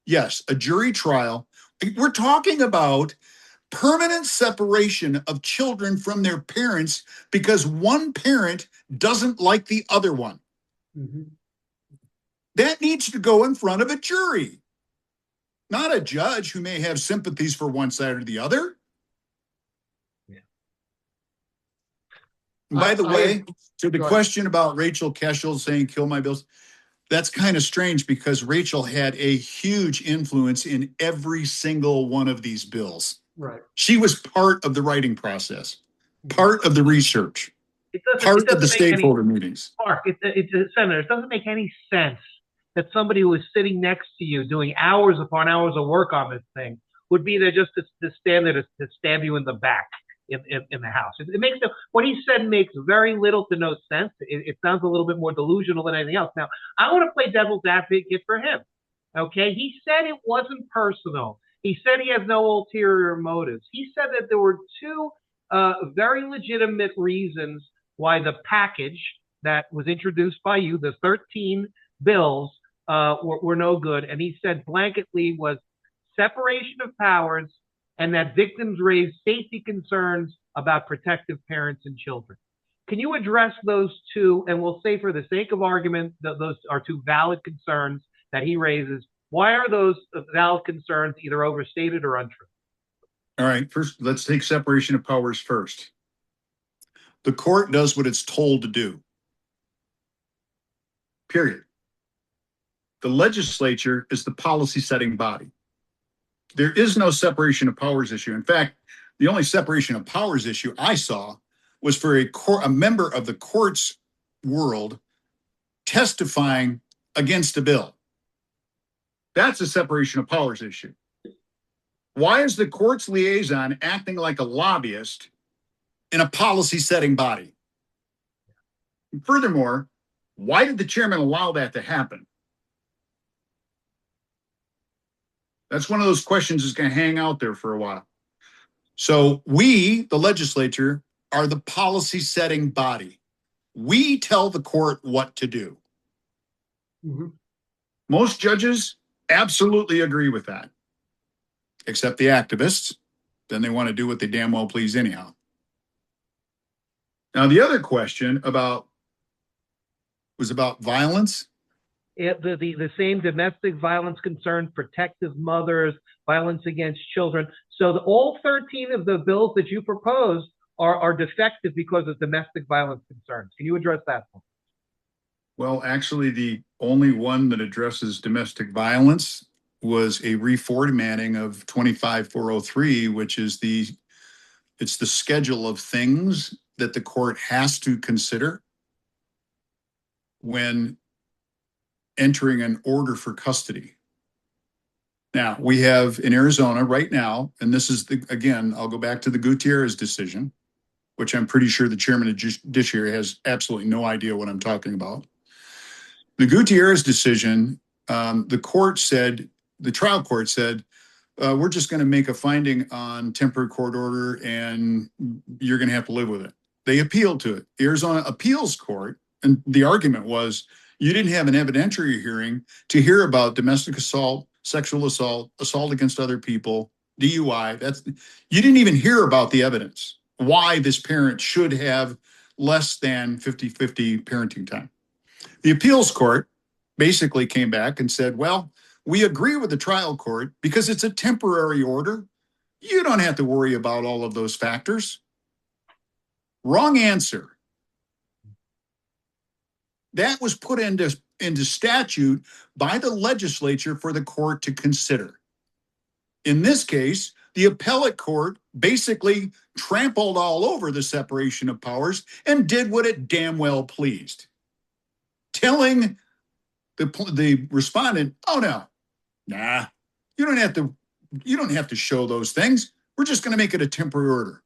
yes, a jury trial. We're talking about permanent separation of children from their parents because one parent doesn't like the other one. Mm-hmm. That needs to go in front of a jury, not a judge who may have sympathies for one side or the other. Yeah. By the way, to the question about Rachel Keschel saying kill my bills, that's kind of strange because Rachel had a huge influence in every single one of these bills. Right. She was part of the writing process, part of the research, part of the stakeholder meetings. Mark, Senator, it doesn't make any sense that somebody who is sitting next to you doing hours upon hours of work on this thing would be there just to stand there to stab you in the back in the House. It makes what he said makes very little to no sense. It sounds a little bit more delusional than anything else. Now, I want to play devil's advocate for him. Okay, he said it wasn't personal. He said he has no ulterior motives. He said that there were two very legitimate reasons why the package that was introduced by you, the 13 bills, were no good. And he said blanketly was separation of powers and that victims raised safety concerns about protective parents and children. Can you address those two? And we'll say for the sake of argument that those are two valid concerns that he raises. Why are those valid concerns either overstated or untrue? All right, first, let's take separation of powers first. The court does what it's told to do. Period. The legislature is the policy setting body. There is no separation of powers issue. In fact, the only separation of powers issue I saw was for a member of the court's world testifying against a bill. That's a separation of powers issue. Why is the court's liaison acting like a lobbyist in a policy setting body? And furthermore, why did the chairman allow that to happen? That's one of those questions that's going to hang out there for a while. So we, the legislature, are the policy setting body. We tell the court what to do. Mm-hmm. Most judges absolutely agree with that, except the activists. Then they want to do what they damn well please anyhow. Now, the other question was about violence. The same domestic violence concerns, protective mothers, violence against children. So all 13 of the bills that you proposed are defective because of domestic violence concerns. Can you address that one? Well, actually, the only one that addresses domestic violence was a reformatting of 25403, which is it's the schedule of things that the court has to consider when entering an order for custody. Now, we have in Arizona right now, and this is again, I'll go back to the Gutierrez decision, which I'm pretty sure the chairman of judiciary has absolutely no idea what I'm talking about. The Gutierrez decision, the trial court said, we're just going to make a finding on temporary court order and you're going to have to live with it. They appealed to it. The Arizona Appeals Court, and the argument was you didn't have an evidentiary hearing to hear about domestic assault, sexual assault, assault against other people, DUI. You didn't even hear about the evidence, why this parent should have less than 50-50 parenting time. The appeals court basically came back and said, well, we agree with the trial court because it's a temporary order. You don't have to worry about all of those factors. Wrong answer. That was put into statute by the legislature for the court to consider. In this case, the appellate court basically trampled all over the separation of powers and did what it damn well pleased, telling the respondent, oh no, nah, you don't have to show those things. We're just going to make it a temporary order.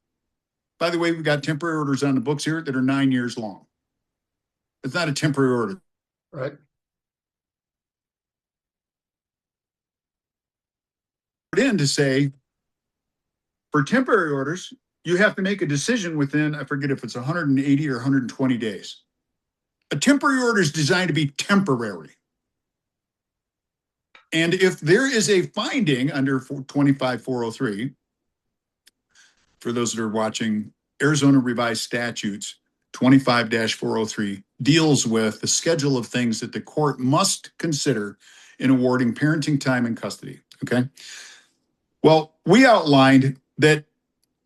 By the way, we've got temporary orders on the books here that are 9 years long. It's not a temporary order. Right. In to say, for temporary orders, you have to make a decision within, I forget if it's 180 or 120 days. A temporary order is designed to be temporary. And if there is a finding under 25403, for those that are watching, Arizona Revised Statutes 25-403 deals with the schedule of things that the court must consider in awarding parenting time and custody. Okay. Well, we outlined that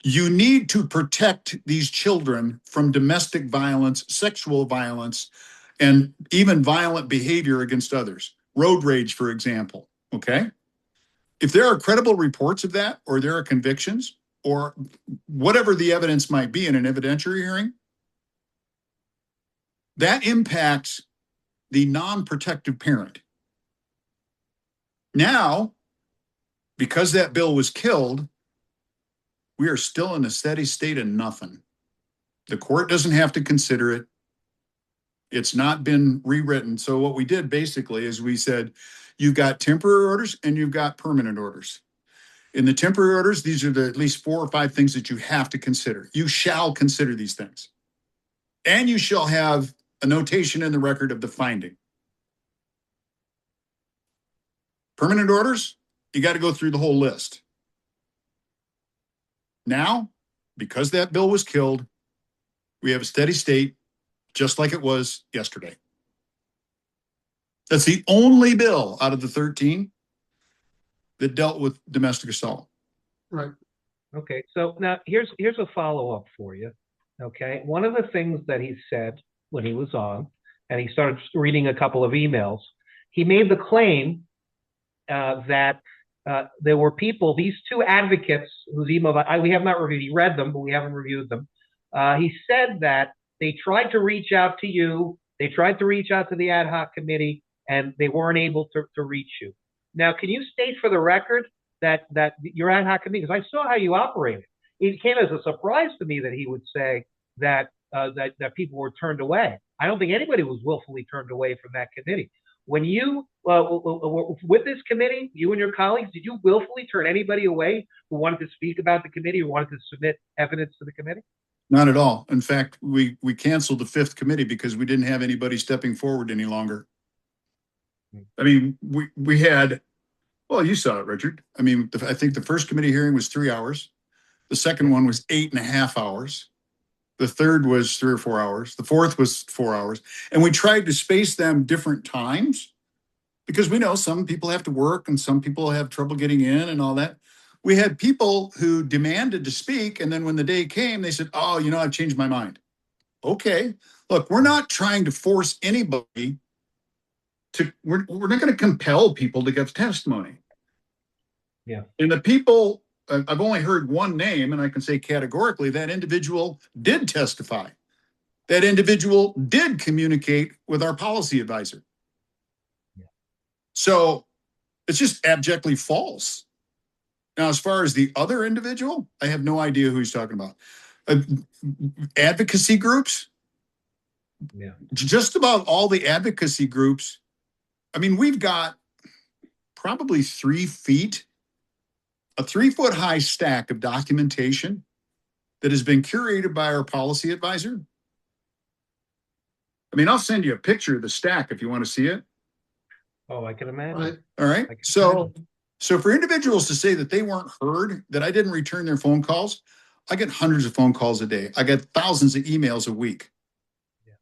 you need to protect these children from domestic violence, sexual violence, and even violent behavior against others. Road rage, for example. Okay. If there are credible reports of that, or there are convictions, or whatever the evidence might be in an evidentiary hearing, that impacts the non-protective parent. Now, because that bill was killed, we are still in a steady state of nothing. The court doesn't have to consider it. It's not been rewritten. So what we did basically is we said, you've got temporary orders and you've got permanent orders. In the temporary orders, these are the at least 4 or 5 things that you have to consider. You shall consider these things. And you shall have a notation in the record of the finding. Permanent orders, you got to go through the whole list. Now, because that bill was killed, we have a steady state, just like it was yesterday. That's the only bill out of the 13 that dealt with domestic assault. Right. Okay, so now here's a follow-up for you. Okay, one of the things that he said when he was on, and he started reading a couple of emails, he made the claim that there were people, these two advocates whose emails we have not reviewed. He read them, but we haven't reviewed them. He said that they tried to reach out to you, they tried to reach out to the ad hoc committee, and they weren't able to reach you. Now, can you state for the record that your ad hoc committee, because I saw how you operated. It came as a surprise to me that he would say that that people were turned away. I don't think anybody was willfully turned away from that committee. When you with this committee, you and your colleagues, did you willfully turn anybody away who wanted to speak about the committee or wanted to submit evidence to the committee? Not at all. In fact, we canceled the fifth committee because we didn't have anybody stepping forward any longer. I mean, we had, well, you saw it, Richard. I mean, I think the first committee hearing was 3 hours. The second one was 8.5 hours. The third was 3 or 4 hours. The fourth was 4 hours. And we tried to space them different times because we know some people have to work and some people have trouble getting in and all that. We had people who demanded to speak. And then when the day came, they said, oh, you know, I've changed my mind. Okay. Look, we're not trying to force anybody to, we're not going to compel people to give testimony. Yeah. And the people, I've only heard one name, and I can say categorically that individual did testify. That individual did communicate with our policy advisor. Yeah. So it's just abjectly false. Now, as far as the other individual, I have no idea who he's talking about. Advocacy groups. Yeah. Just about all the advocacy groups. I mean, we've got probably 3 feet, a 3-foot high stack of documentation that has been curated by our policy advisor. I mean, I'll send you a picture of the stack if you want to see it. Oh, I can imagine. All right. So for individuals to say that they weren't heard, that I didn't return their phone calls, I get hundreds of phone calls a day. I get thousands of emails a week. Yeah.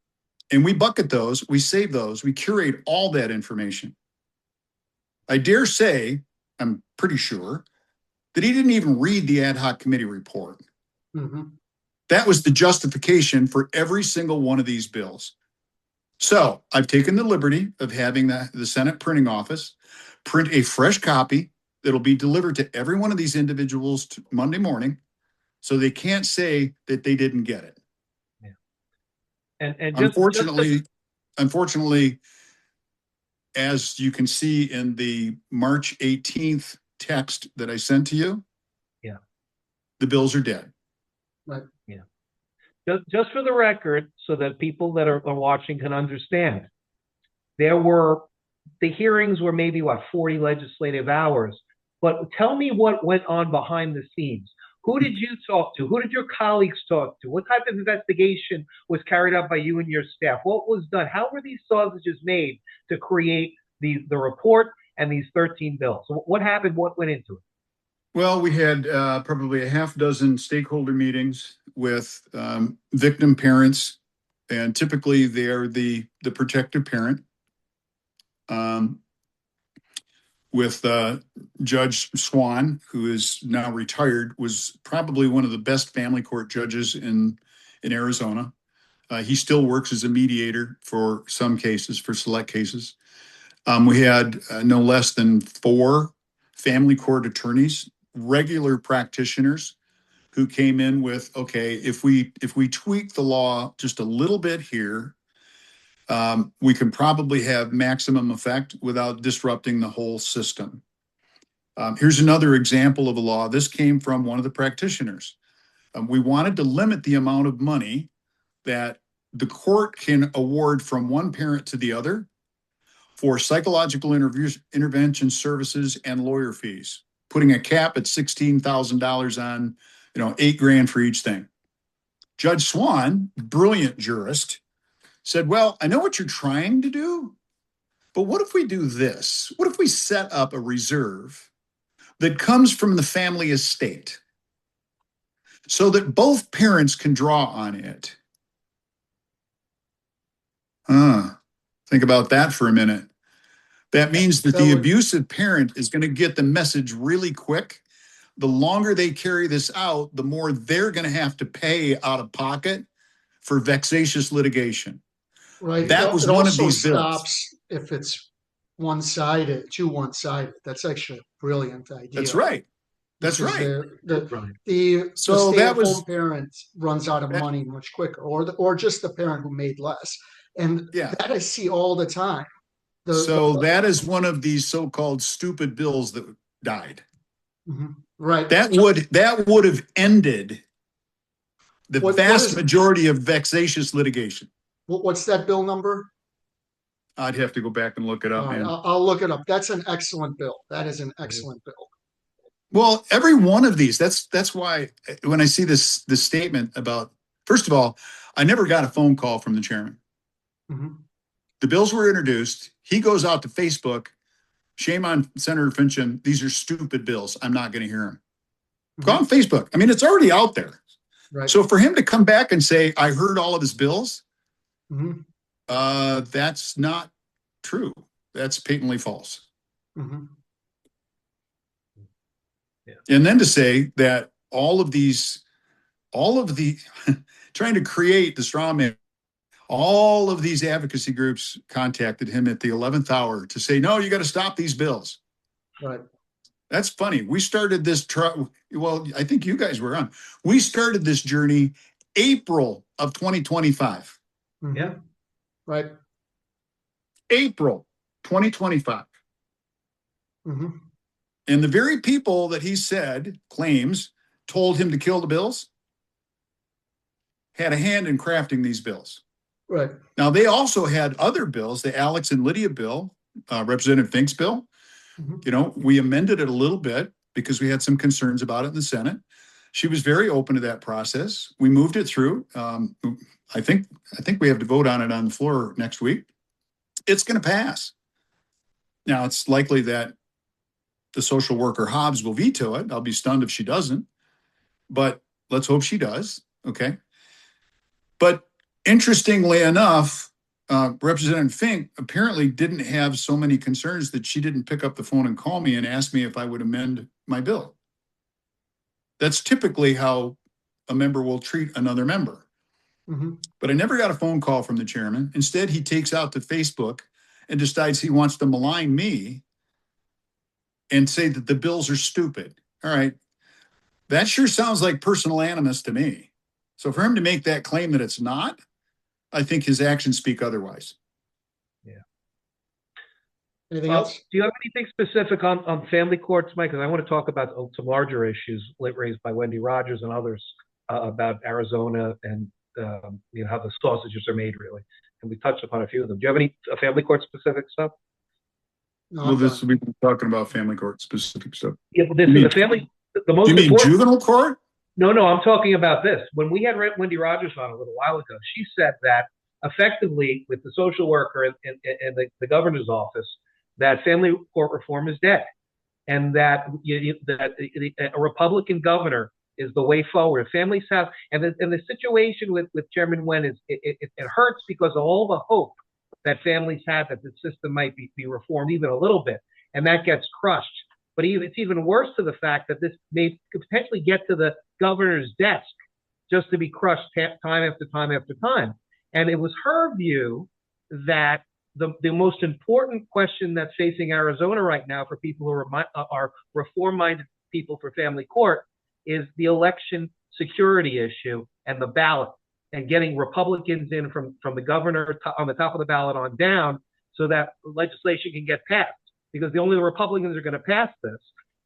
And we bucket those, we save those, we curate all that information. I dare say, I'm pretty sure, that he didn't even read the ad hoc committee report. Mm-hmm. That was the justification for every single one of these bills. So I've taken the liberty of having the Senate printing office print a fresh copy that'll be delivered to every one of these individuals Monday morning, so they can't say that they didn't get it. Yeah. And unfortunately, as you can see in the March 18th text that I sent to you, yeah, the bills are dead. Right. Yeah. Just for the record, so that people that are watching can understand, the hearings were maybe 40 legislative hours. But tell me what went on behind the scenes. Who did you talk to? Who did your colleagues talk to? What type of investigation was carried out by you and your staff? What was done? How were these sausages made to create the report and these 13 bills? So what happened? What went into it? Well, we had probably a half dozen stakeholder meetings with victim parents, and typically they're the protective parent. With Judge Swan, who is now retired, was probably one of the best family court judges in Arizona. He still works as a mediator for some cases, for select cases. We had no less than 4 family court attorneys, regular practitioners, who came in with, okay, if we tweak the law just a little bit here, we can probably have maximum effect without disrupting the whole system. Here's another example of a law. This came from one of the practitioners. We wanted to limit the amount of money that the court can award from one parent to the other for psychological intervention services and lawyer fees, putting a cap at $16,000 on, $8,000 for each thing. Judge Swan, brilliant jurist, said, well, I know what you're trying to do, but what if we do this? What if we set up a reserve that comes from the family estate so that both parents can draw on it? Think about that for a minute. That means that the abusive parent is going to get the message really quick. the longer they carry this out, the more they're going to have to pay out of pocket for vexatious litigation. Right. That was It one of also these bills. stops if it's one-sided, too one-sided. That's actually a brilliant idea. That's right. That's right. The So stay-at-home parent runs out of money much quicker, or just the parent who made less. And that I see all the time. That is one of these so-called stupid bills that died. Right. That would have ended the vast majority of vexatious litigation. What's that bill number? I'd have to go back and look it up, man. I'll look it up. That's an excellent bill. That is an excellent bill. Well, every one of these, that's why when I see this statement about, first of all, I never got a phone call from the chairman. The bills were introduced. He goes out to Facebook. Shame on Senator Fincham. These are stupid bills. I'm not going to hear him. Go on Facebook. I mean, it's already out there. Right. So for him to come back and say, I heard all of his bills, that's not true. That's patently false. And then to say that all of the trying to create the straw man, all of these advocacy groups contacted him at the 11th hour to say, no, you got to stop these bills. Right. That's funny. We started this well, I think you guys were on. We started this journey April of 2025. Yeah. Right. April 2025. And the very people that he claims told him to kill the bills had a hand in crafting these bills. Right. Now, they also had other bills, the Alex and Lydia bill, Representative Fink's bill. We amended it a little bit because we had some concerns about it in the Senate. She was very open to that process. We moved it through. I think we have to vote on it on the floor next week. It's going to pass. Now, it's likely that the social worker Hobbs will veto it. I'll be stunned if she doesn't, but let's hope she does. Okay. But interestingly enough, Representative Fink apparently didn't have so many concerns that she didn't pick up the phone and call me and ask me if I would amend my bill. That's typically how a member will treat another member. But I never got a phone call from the chairman. Instead, he takes out to Facebook and decides he wants to malign me and say that the bills are stupid. All right. That sure sounds like personal animus to me. So for him to make that claim that it's not, I think his actions speak otherwise. Yeah. Anything else? Do you have anything specific on family courts, Mike? Because I want to talk about some larger issues raised by Wendy Rogers and others about Arizona and how the sausages are made, really. And we touched upon a few of them. Do you have any family court specific stuff? No, well, we've been talking about family court specific stuff. Yeah, this is the family. The most. You mean juvenile court? No, I'm talking about this. When we had Wendy Rogers on a little while ago, she said that effectively with the social worker and the governor's office, that family court reform is dead, and that a Republican governor is the way forward. Families have, and the situation with Chairman Wen is it hurts because of all the hope that families had that the system might be reformed even a little bit, and that gets crushed. But it's even worse to the fact that this could potentially get to the governor's desk just to be crushed time after time after time. And it was her view that the most important question that's facing Arizona right now for people who are reform-minded people for family court is the election security issue and the ballot, and getting Republicans in from the governor on the top of the ballot on down so that legislation can get passed. Because the only Republicans are going to pass this,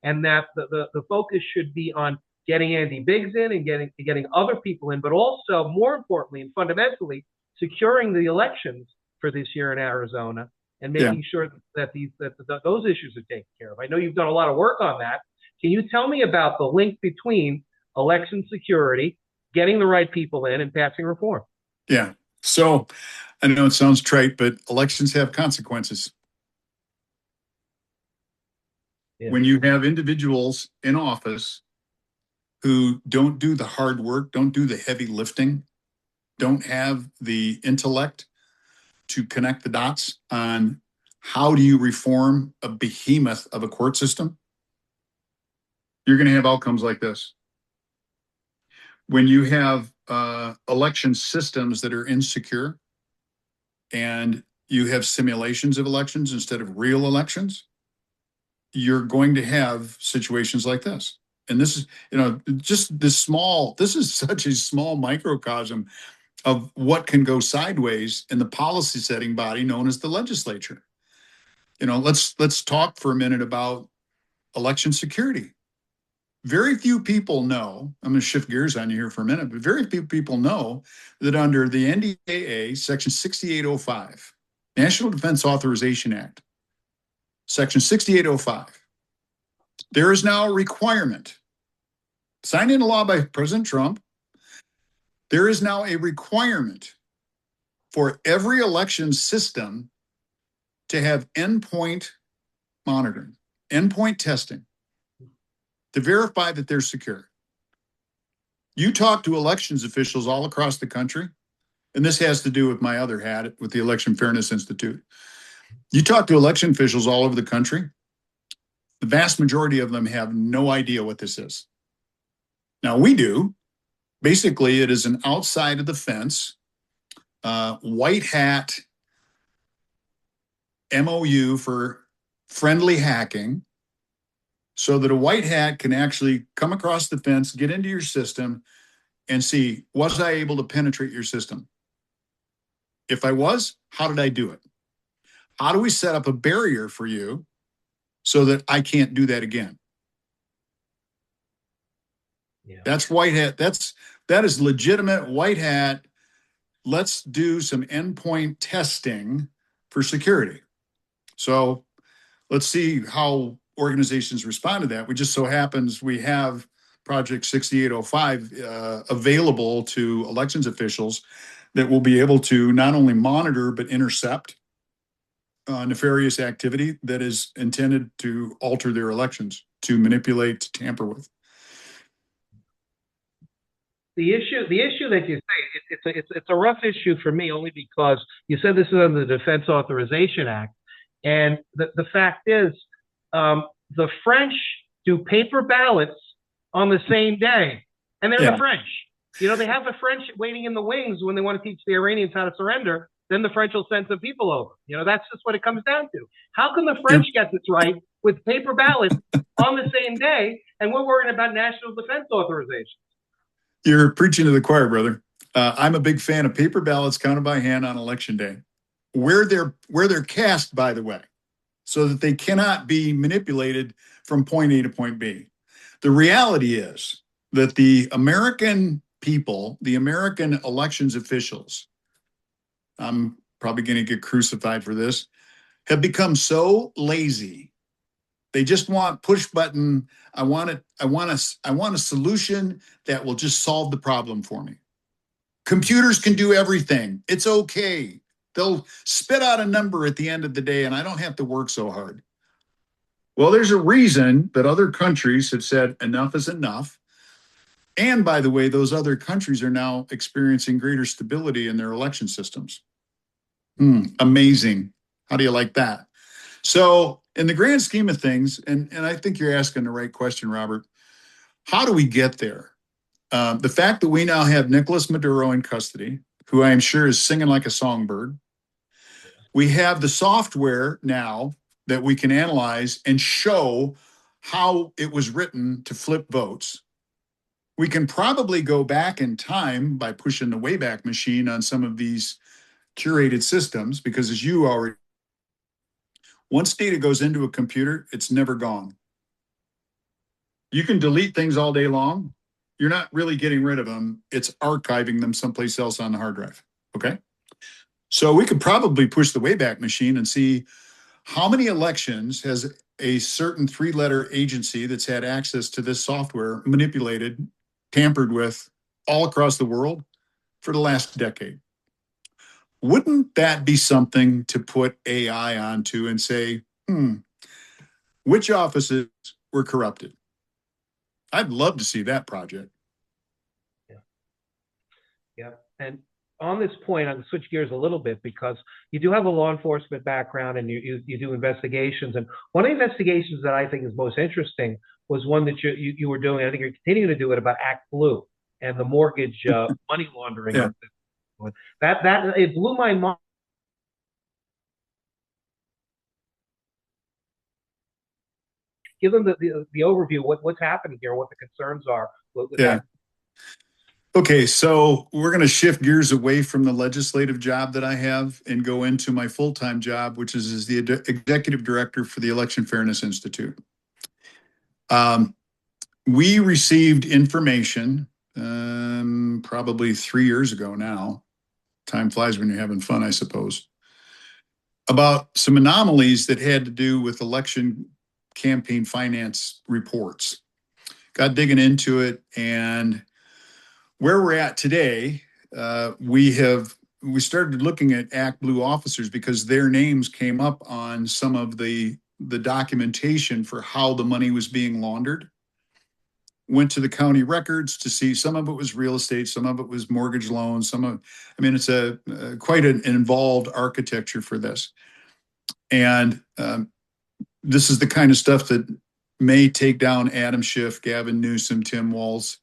and that the focus should be on getting Andy Biggs in and getting other people in, but also more importantly and fundamentally securing the elections for this year in Arizona and making sure that those issues are taken care of. I know you've done a lot of work on that. Can you tell me about the link between election security, getting the right people in, and passing reform? Yeah. So I know it sounds trite, but elections have consequences. When you have individuals in office who don't do the hard work, don't do the heavy lifting, don't have the intellect to connect the dots on how do you reform a behemoth of a court system, you're going to have outcomes like this. When you have election systems that are insecure and you have simulations of elections instead of real elections, you're going to have situations like this. And this is, just this is such a small microcosm of what can go sideways in the policy setting body known as the legislature. Let's talk for a minute about election security. Very few people know, I'm going to shift gears on you here for a minute, but very few people know that under the NDAA, Section 6805, National Defense Authorization Act, Section 6805, there is now a requirement, signed into law by President Trump, there is now a requirement for every election system to have endpoint monitoring, endpoint testing, to verify that they're secure. You talk to elections officials all across the country, and this has to do with my other hat with the Election Fairness Institute. You talk to election officials all over the country, the vast majority of them have no idea what this is. Now we do. Basically, it is an outside of the fence, white hat MOU for friendly hacking, so that a white hat can actually come across the fence, get into your system, and see, was I able to penetrate your system? If I was, how did I do it? How do we set up a barrier for you so that I can't do that again? Yeah. That's white hat. That is legitimate white hat. Let's do some endpoint testing for security. So let's see how organizations respond to that. We just so happens we have Project 6805 available to elections officials that will be able to not only monitor but intercept nefarious activity that is intended to alter their elections, to manipulate, to tamper with. The issue that you say, it's a rough issue for me, only because you said this is under the Defense Authorization Act, and the fact is, the French do paper ballots on the same day, and they're the French. They have the French waiting in the wings when they want to teach the Iranians how to surrender. Then the French will send some people over. That's just what it comes down to. How can the French get this right with paper ballots on the same day, and we're worrying about national defense authorization? You're preaching to the choir, brother. I'm a big fan of paper ballots counted by hand on election day, where they're cast, by the way, so that they cannot be manipulated from point A to point B. The reality is that the American people, the American elections officials, I'm probably going to get crucified for this, have become so lazy. They just want push button. I want a solution that will just solve the problem for me. Computers can do everything. It's okay. They'll spit out a number at the end of the day, and I don't have to work so hard. Well, there's a reason that other countries have said enough is enough. And by the way, those other countries are now experiencing greater stability in their election systems. Amazing. How do you like that? So in the grand scheme of things, and I think you're asking the right question, Robert, how do we get there? The fact that we now have Nicolas Maduro in custody, who I am sure is singing like a songbird. We have the software now that we can analyze and show how it was written to flip votes. We can probably go back in time by pushing the Wayback Machine on some of these curated systems, because as you already, once data goes into a computer, it's never gone. You can delete things all day long. You're not really getting rid of them. It's archiving them someplace else on the hard drive. Okay. So we could probably push the Wayback Machine and see how many elections has a certain 3-letter agency that's had access to this software manipulated, tampered with all across the world for the last decade. Wouldn't that be something to put AI onto and say, which offices were corrupted? I'd love to see that project. Yeah. And on this point, I'm going to switch gears a little bit, because you do have a law enforcement background and you do investigations. And one of the investigations that I think is most interesting was one that you were doing. I think you're continuing to do it about Act Blue and the mortgage money laundering. Yeah. That it blew my mind. Give them the overview. What's happening here? What the concerns are with Yeah. that. Okay, so we're going to shift gears away from the legislative job that I have and go into my full-time job, which is as the executive director for the Election Fairness Institute. We received information probably 3 years ago now. Time flies when you're having fun, I suppose. About some anomalies that had to do with election campaign finance reports. Got digging into it, and where we're at today, we started looking at Act Blue officers because their names came up on some of the documentation for how the money was being laundered. Went to the county records to see some of it was real estate, some of it was mortgage loans, it's quite an involved architecture for this. And this is the kind of stuff that may take down Adam Schiff, Gavin Newsom, Tim Walz,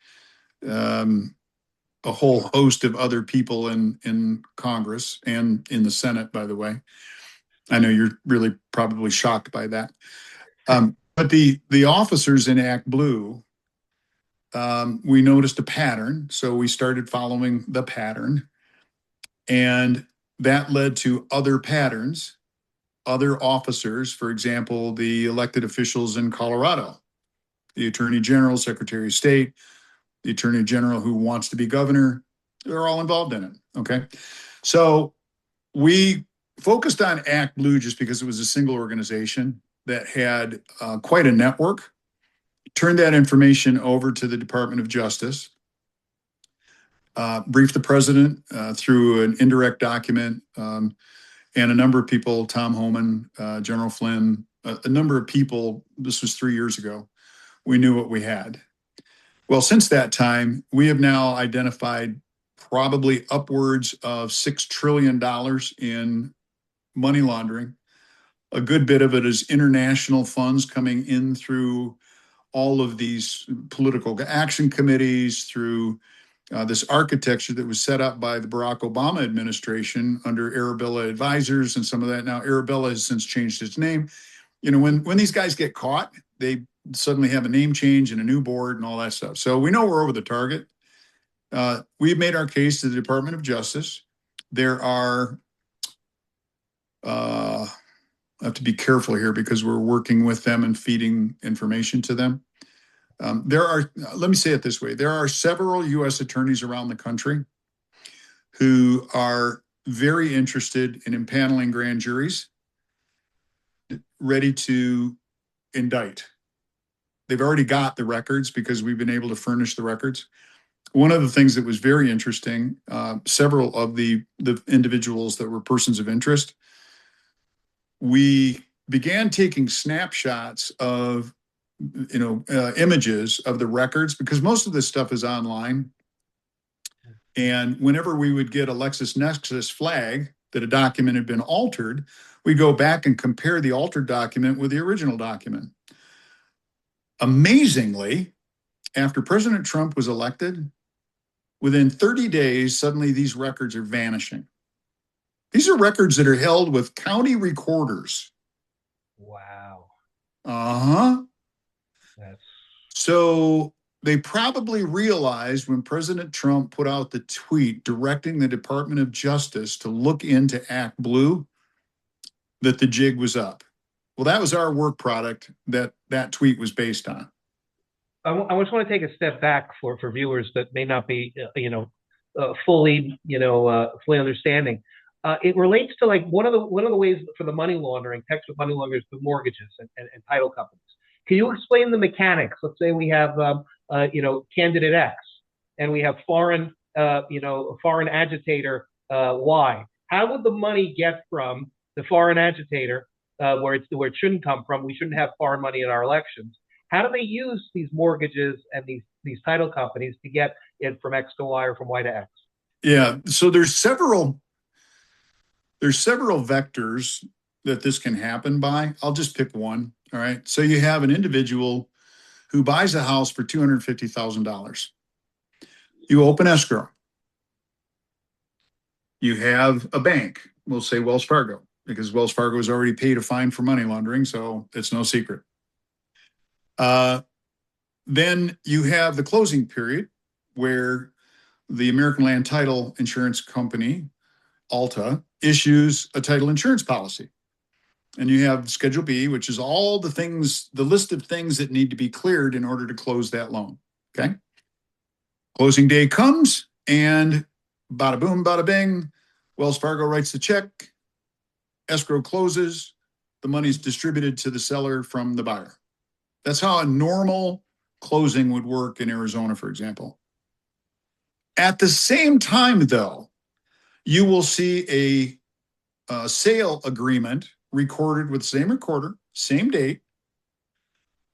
a whole host of other people in Congress and in the Senate, by the way. I know you're really probably shocked by that. But the officers in Act Blue, we noticed a pattern. So we started following the pattern. And that led to other patterns, other officers, for example, the elected officials in Colorado, the Attorney General, Secretary of State, the Attorney General who wants to be governor, they're all involved in it. Okay. So we focused on Act Blue just because it was a single organization that had quite a network. Turned that information over to the Department of Justice, briefed the president through an indirect document, and a number of people, Tom Homan, General Flynn, a number of people, this was 3 years ago, we knew what we had. Well, since that time, we have now identified probably upwards of $6 trillion in money laundering. A good bit of it is international funds coming in through all of these political action committees, through this architecture that was set up by the Barack Obama administration under Arabella Advisors and some of that. Now, Arabella has since changed its name. You know, when these guys get caught, they suddenly have a name change and a new board and all that stuff. So we know we're over the target. We've made our case to the Department of Justice. There are, I have to be careful here because we're working with them and feeding information to them. Let me say it this way. There are several U.S. attorneys around the country who are very interested in impaneling grand juries, ready to indict. They've already got the records because we've been able to furnish the records. One of the things that was very interesting, several of the individuals that were persons of interest, we began taking snapshots of images of the records because most of this stuff is online. And whenever we would get a LexisNexis flag that a document had been altered, we go back and compare the altered document with the original document. Amazingly, after President Trump was elected, within 30 days, suddenly these records are vanishing. These are records that are held with county recorders. Wow. Uh-huh. That's... So they probably realized when President Trump put out the tweet directing the Department of Justice to look into Act Blue, that the jig was up. Well, that was our work product that tweet was based on. I just want to take a step back for viewers that may not be, fully understanding. It relates to like one of the ways for the money laundering, textbook money launderers, the mortgages and title companies. Can you explain the mechanics? Let's say we have, candidate X, and we have foreign agitator Y. How would the money get from the foreign agitator where it shouldn't come from? We shouldn't have foreign money in our elections. How do they use these mortgages and these title companies to get it from X to Y or from Y to X? Yeah, so there's several vectors that this can happen by. I'll just pick one. All right. So you have an individual who buys a house for $250,000. You open escrow. You have a bank, we'll say Wells Fargo, because Wells Fargo has already paid a fine for money laundering, so it's no secret. Then you have the closing period where the American Land Title Insurance Company, Alta, issues a title insurance policy. And you have Schedule B, which is all the things, the list of things that need to be cleared in order to close that loan. Okay. Closing day comes and bada boom, bada bing, Wells Fargo writes the check, escrow closes, the money's distributed to the seller from the buyer. That's how a normal closing would work in Arizona, for example. At the same time, though, you will see a sale agreement recorded with the same recorder, same date,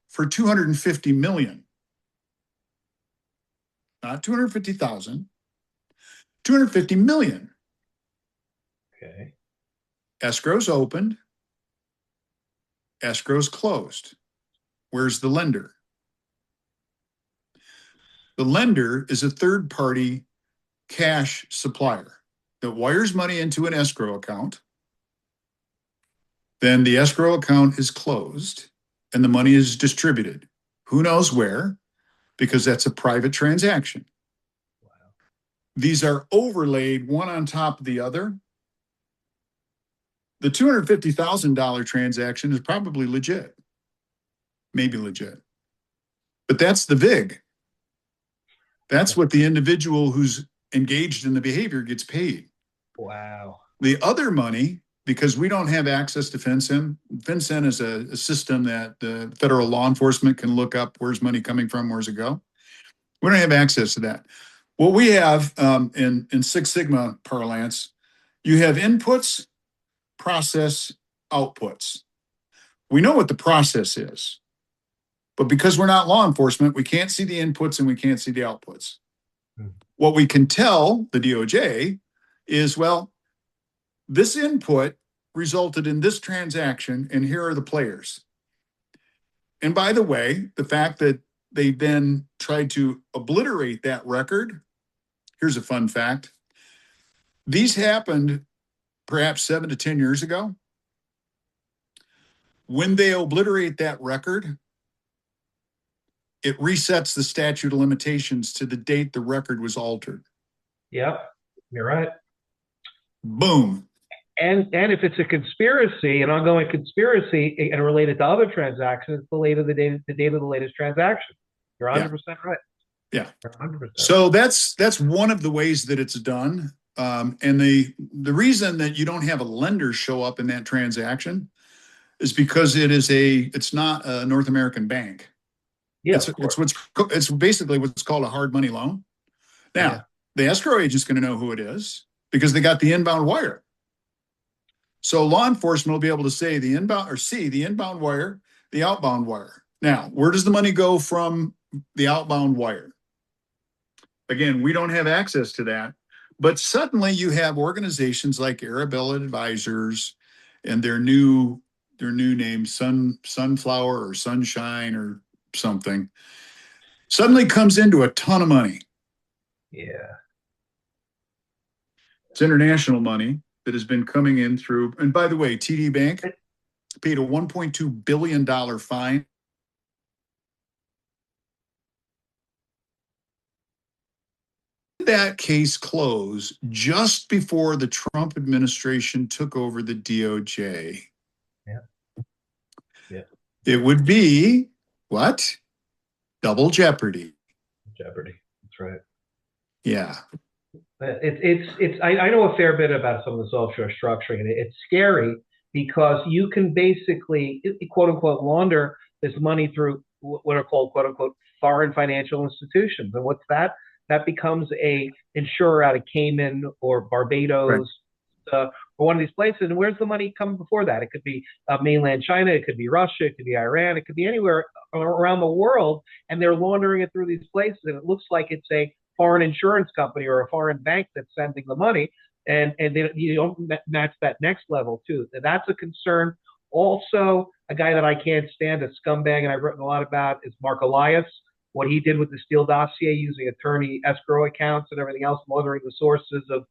for $250 million. Not 250,000, 250 million. Okay. Escrow's opened, escrow's closed. Where's the lender? The lender is a third-party cash supplier that wires money into an escrow account. Then the escrow account is closed and the money is distributed. Who knows where? Because that's a private transaction. Wow. These are overlaid one on top of the other. The $250,000 transaction is probably legit. Maybe legit. But that's the VIG. That's what the individual who's engaged in the behavior gets paid. Wow. The other money, because we don't have access to FinCEN. FinCEN is a system that the federal law enforcement can look up where's money coming from, where's it go. We don't have access to that. What we have in Six Sigma parlance, you have inputs, process, outputs. We know what the process is. But because we're not law enforcement, we can't see the inputs and we can't see the outputs. What we can tell the DOJ is, well, this input resulted in this transaction, and here are the players. And by the way, the fact that they then tried to obliterate that record, here's a fun fact. These happened perhaps 7 to 10 years ago. When they obliterate that record, it resets the statute of limitations to the date the record was altered. Yep, you're right. Boom. And if it's a conspiracy, an ongoing conspiracy, and related to other transactions, it's the date of the latest transaction. You're 100% right. Yeah. You're 100%. So that's one of the ways that it's done. And the reason that you don't have a lender show up in that transaction is because it's not a North American bank. Yeah, it's basically what's called a hard money loan. Now, the escrow agent's going to know who it is because they got the inbound wire. So law enforcement will be able to say the inbound wire, the outbound wire. Now, where does the money go from the outbound wire? Again, we don't have access to that, but suddenly you have organizations like Arabella Advisors and their new name, Sunflower or Sunshine or something, suddenly comes into a ton of money. Yeah. It's international money that has been coming in through, and by the way, TD Bank paid a $1.2 billion fine. That case closed just before the Trump administration took over the DOJ. Yeah. It would be what? Double jeopardy. Jeopardy. That's right. Yeah. I know a fair bit about some of this offshore structuring, and it's scary because you can basically, quote unquote, launder this money through what are called, quote unquote, foreign financial institutions. And what's that? That becomes a insurer out of Cayman or Barbados, or one of these places. And where's the money coming before that? It could be mainland China, it could be Russia, it could be Iran, it could be anywhere around the world, and they're laundering it through these places. And it looks like it's a foreign insurance company or a foreign bank that's sending the money, and you don't match that next level too. That's a concern Also, a guy that I can't stand, a scumbag, and I've written a lot about, is Mark Elias. What he did with the Steele dossier, using attorney escrow accounts and everything else, monitoring the sources of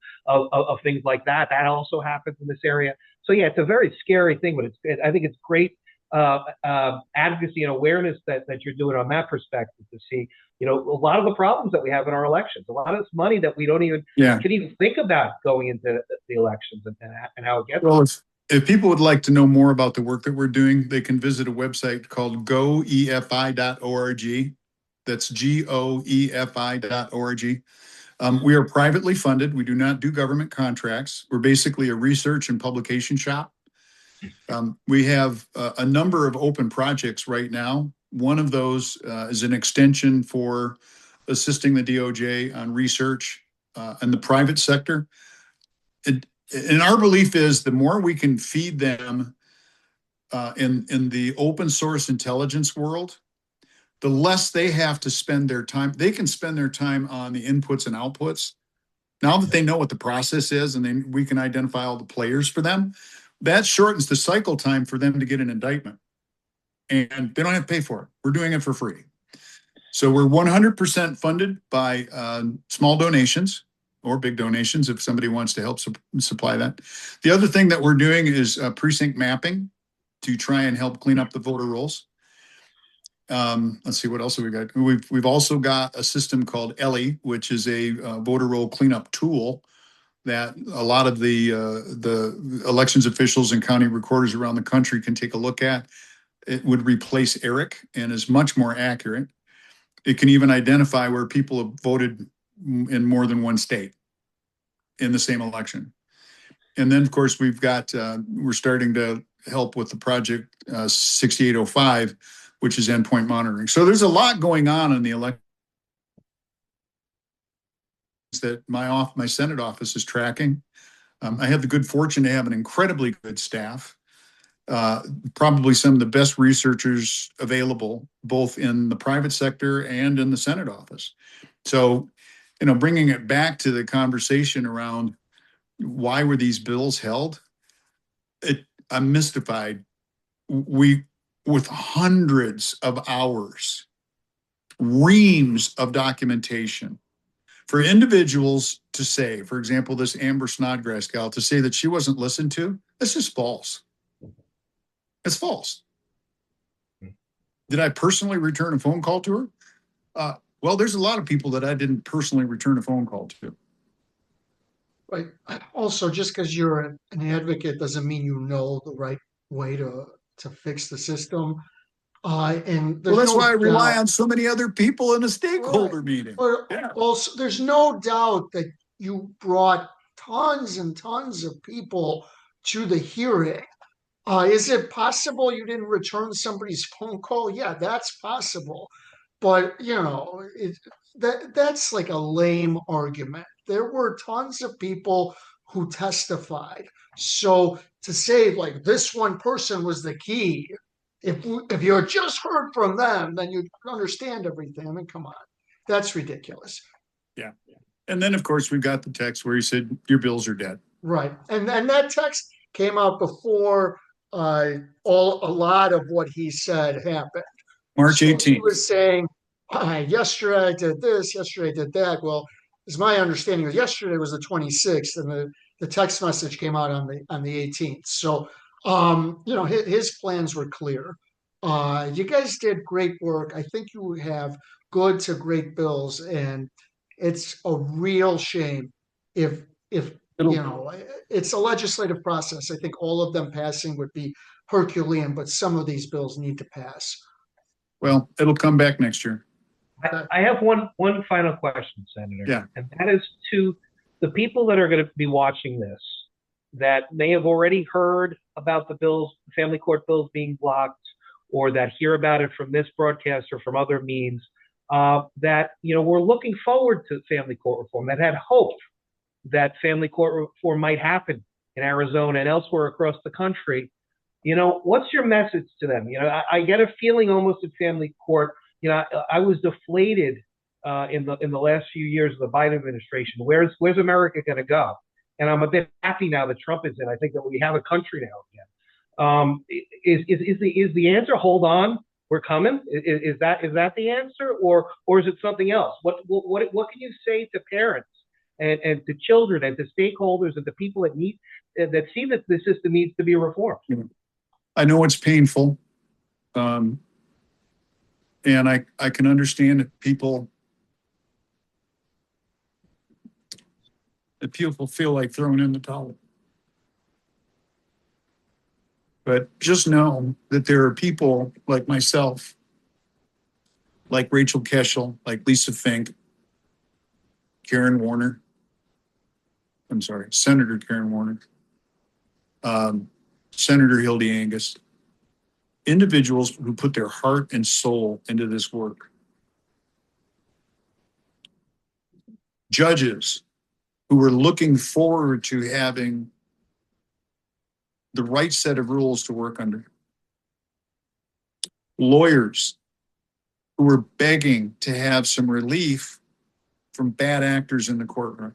things like that. That also happens in this area. So yeah, it's a very scary thing, but I think it's great advocacy and awareness that you're doing on that perspective, to see, a lot of the problems that we have in our elections, a lot of this money that we don't even can even think about going into the elections, and how it gets. Well, if people would like to know more about the work that we're doing, they can visit a website called goefi.org. That's goefi.org. We are privately funded. We do not do government contracts. We're basically a research and publication shop. We have a number of open projects right now. One of those is an extension for assisting the DOJ on research in the private sector. And our belief is the more we can feed them in the open source intelligence world, the less they have to spend their time. They can spend their time on the inputs and outputs. Now that they know what the process is, and we can identify all the players for them, that shortens the cycle time for them to get an indictment. And they don't have to pay for it. We're doing it for free. So we're 100% funded by small donations or big donations if somebody wants to help supply that. The other thing that we're doing is precinct mapping to try and help clean up the voter rolls. Let's see, what else have we got? We've also got a system called Ellie, which is a voter roll cleanup tool that a lot of the elections officials and county recorders around the country can take a look at. It would replace ERIC and is much more accurate. It can even identify where people have voted in more than one state in the same election. And then, of course, we're starting to help with the project 6805, which is endpoint monitoring. So there's a lot going on in the election that my Senate office is tracking. I have the good fortune to have an incredibly good staff, probably some of the best researchers available, both in the private sector and in the Senate office. So, bringing it back to the conversation around why were these bills held, I'm mystified. With hundreds of hours, reams of documentation, for individuals to say, for example, this Amber Snodgrass gal, to say that she wasn't listened to, this is false. It's false. Did I personally return a phone call to her? Well, there's a lot of people that I didn't personally return a phone call to. Right. Also, just because you're an advocate doesn't mean you know the right way to fix the system. And that's why I rely on so many other people in a stakeholder meeting. But also, there's no doubt that you brought tons and tons of people to the hearing. Is it possible you didn't return somebody's phone call? Yeah, that's possible. But, that's like a lame argument. There were tons of people who testified. So to say like this one person was the key, if you had just heard from them, then you'd understand everything. I mean, come on, that's ridiculous. Yeah. And then, of course, we've got the text where he said, your bills are dead. Right. And that text came out before a lot of what he said happened. March 18th. He was saying, yesterday I did this, yesterday I did that. Well, as my understanding was, yesterday was the 26th, and the text message came out on the 18th. So, his plans were clear. You guys did great work. I think you have good to great bills, and it's a real shame if it's a legislative process. I think all of them passing would be Herculean, but some of these bills need to pass. Well, it'll come back next year. I have one final question, Senator. Yeah. And that is to the people that are going to be watching this, that may have already heard about the bills, family court bills being blocked, or that hear about it from this broadcast or from other means, that, we're looking forward to family court reform, that had hope that family court reform might happen in Arizona and elsewhere across the country. What's your message to them? I get a feeling almost at family court, I was deflated in the last few years of the Biden administration. Where's America going to go? And I'm a bit happy now that Trump is in. I think that we have a country now again. Is the answer hold on, we're coming? Is that the answer, or is it something else? What can you say to parents and to children and to stakeholders and to people that see that the system needs to be reformed? I know it's painful, and I can understand that people feel like throwing in the towel. But just know that there are people like myself, like Rachel Keschel, like Lisa Fink, Karen Warner. I'm sorry, Senator Karen Warner, Senator Hildy Angus, individuals who put their heart and soul into this work. Judges who were looking forward to having the right set of rules to work under. Lawyers who were begging to have some relief from bad actors in the courtroom.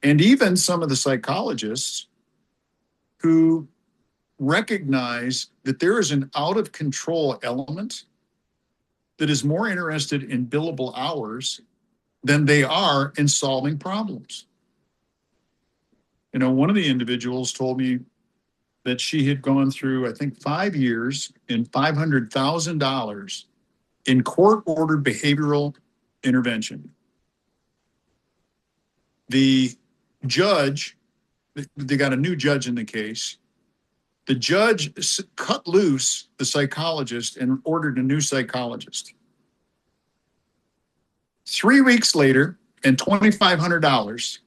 And even some of the psychologists who recognize that there is an out of control element that is more interested in billable hours than they are in solving problems. You know, one of the individuals told me that she had gone through, I think, 5 years and $500,000 in court-ordered behavioral intervention. The judge, they got a new judge in the case. The judge cut loose the psychologist and ordered a new psychologist. 3 weeks later, and $2,500,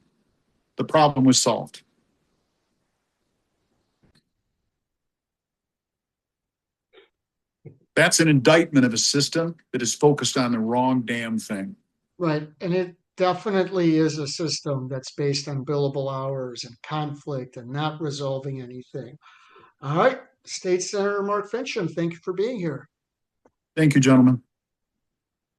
the problem was solved. That's an indictment of a system that is focused on the wrong damn thing. Right. And it definitely is a system that's based on billable hours and conflict and not resolving anything. All right. State Senator Mark Finchem, thank you for being here. Thank you, gentlemen.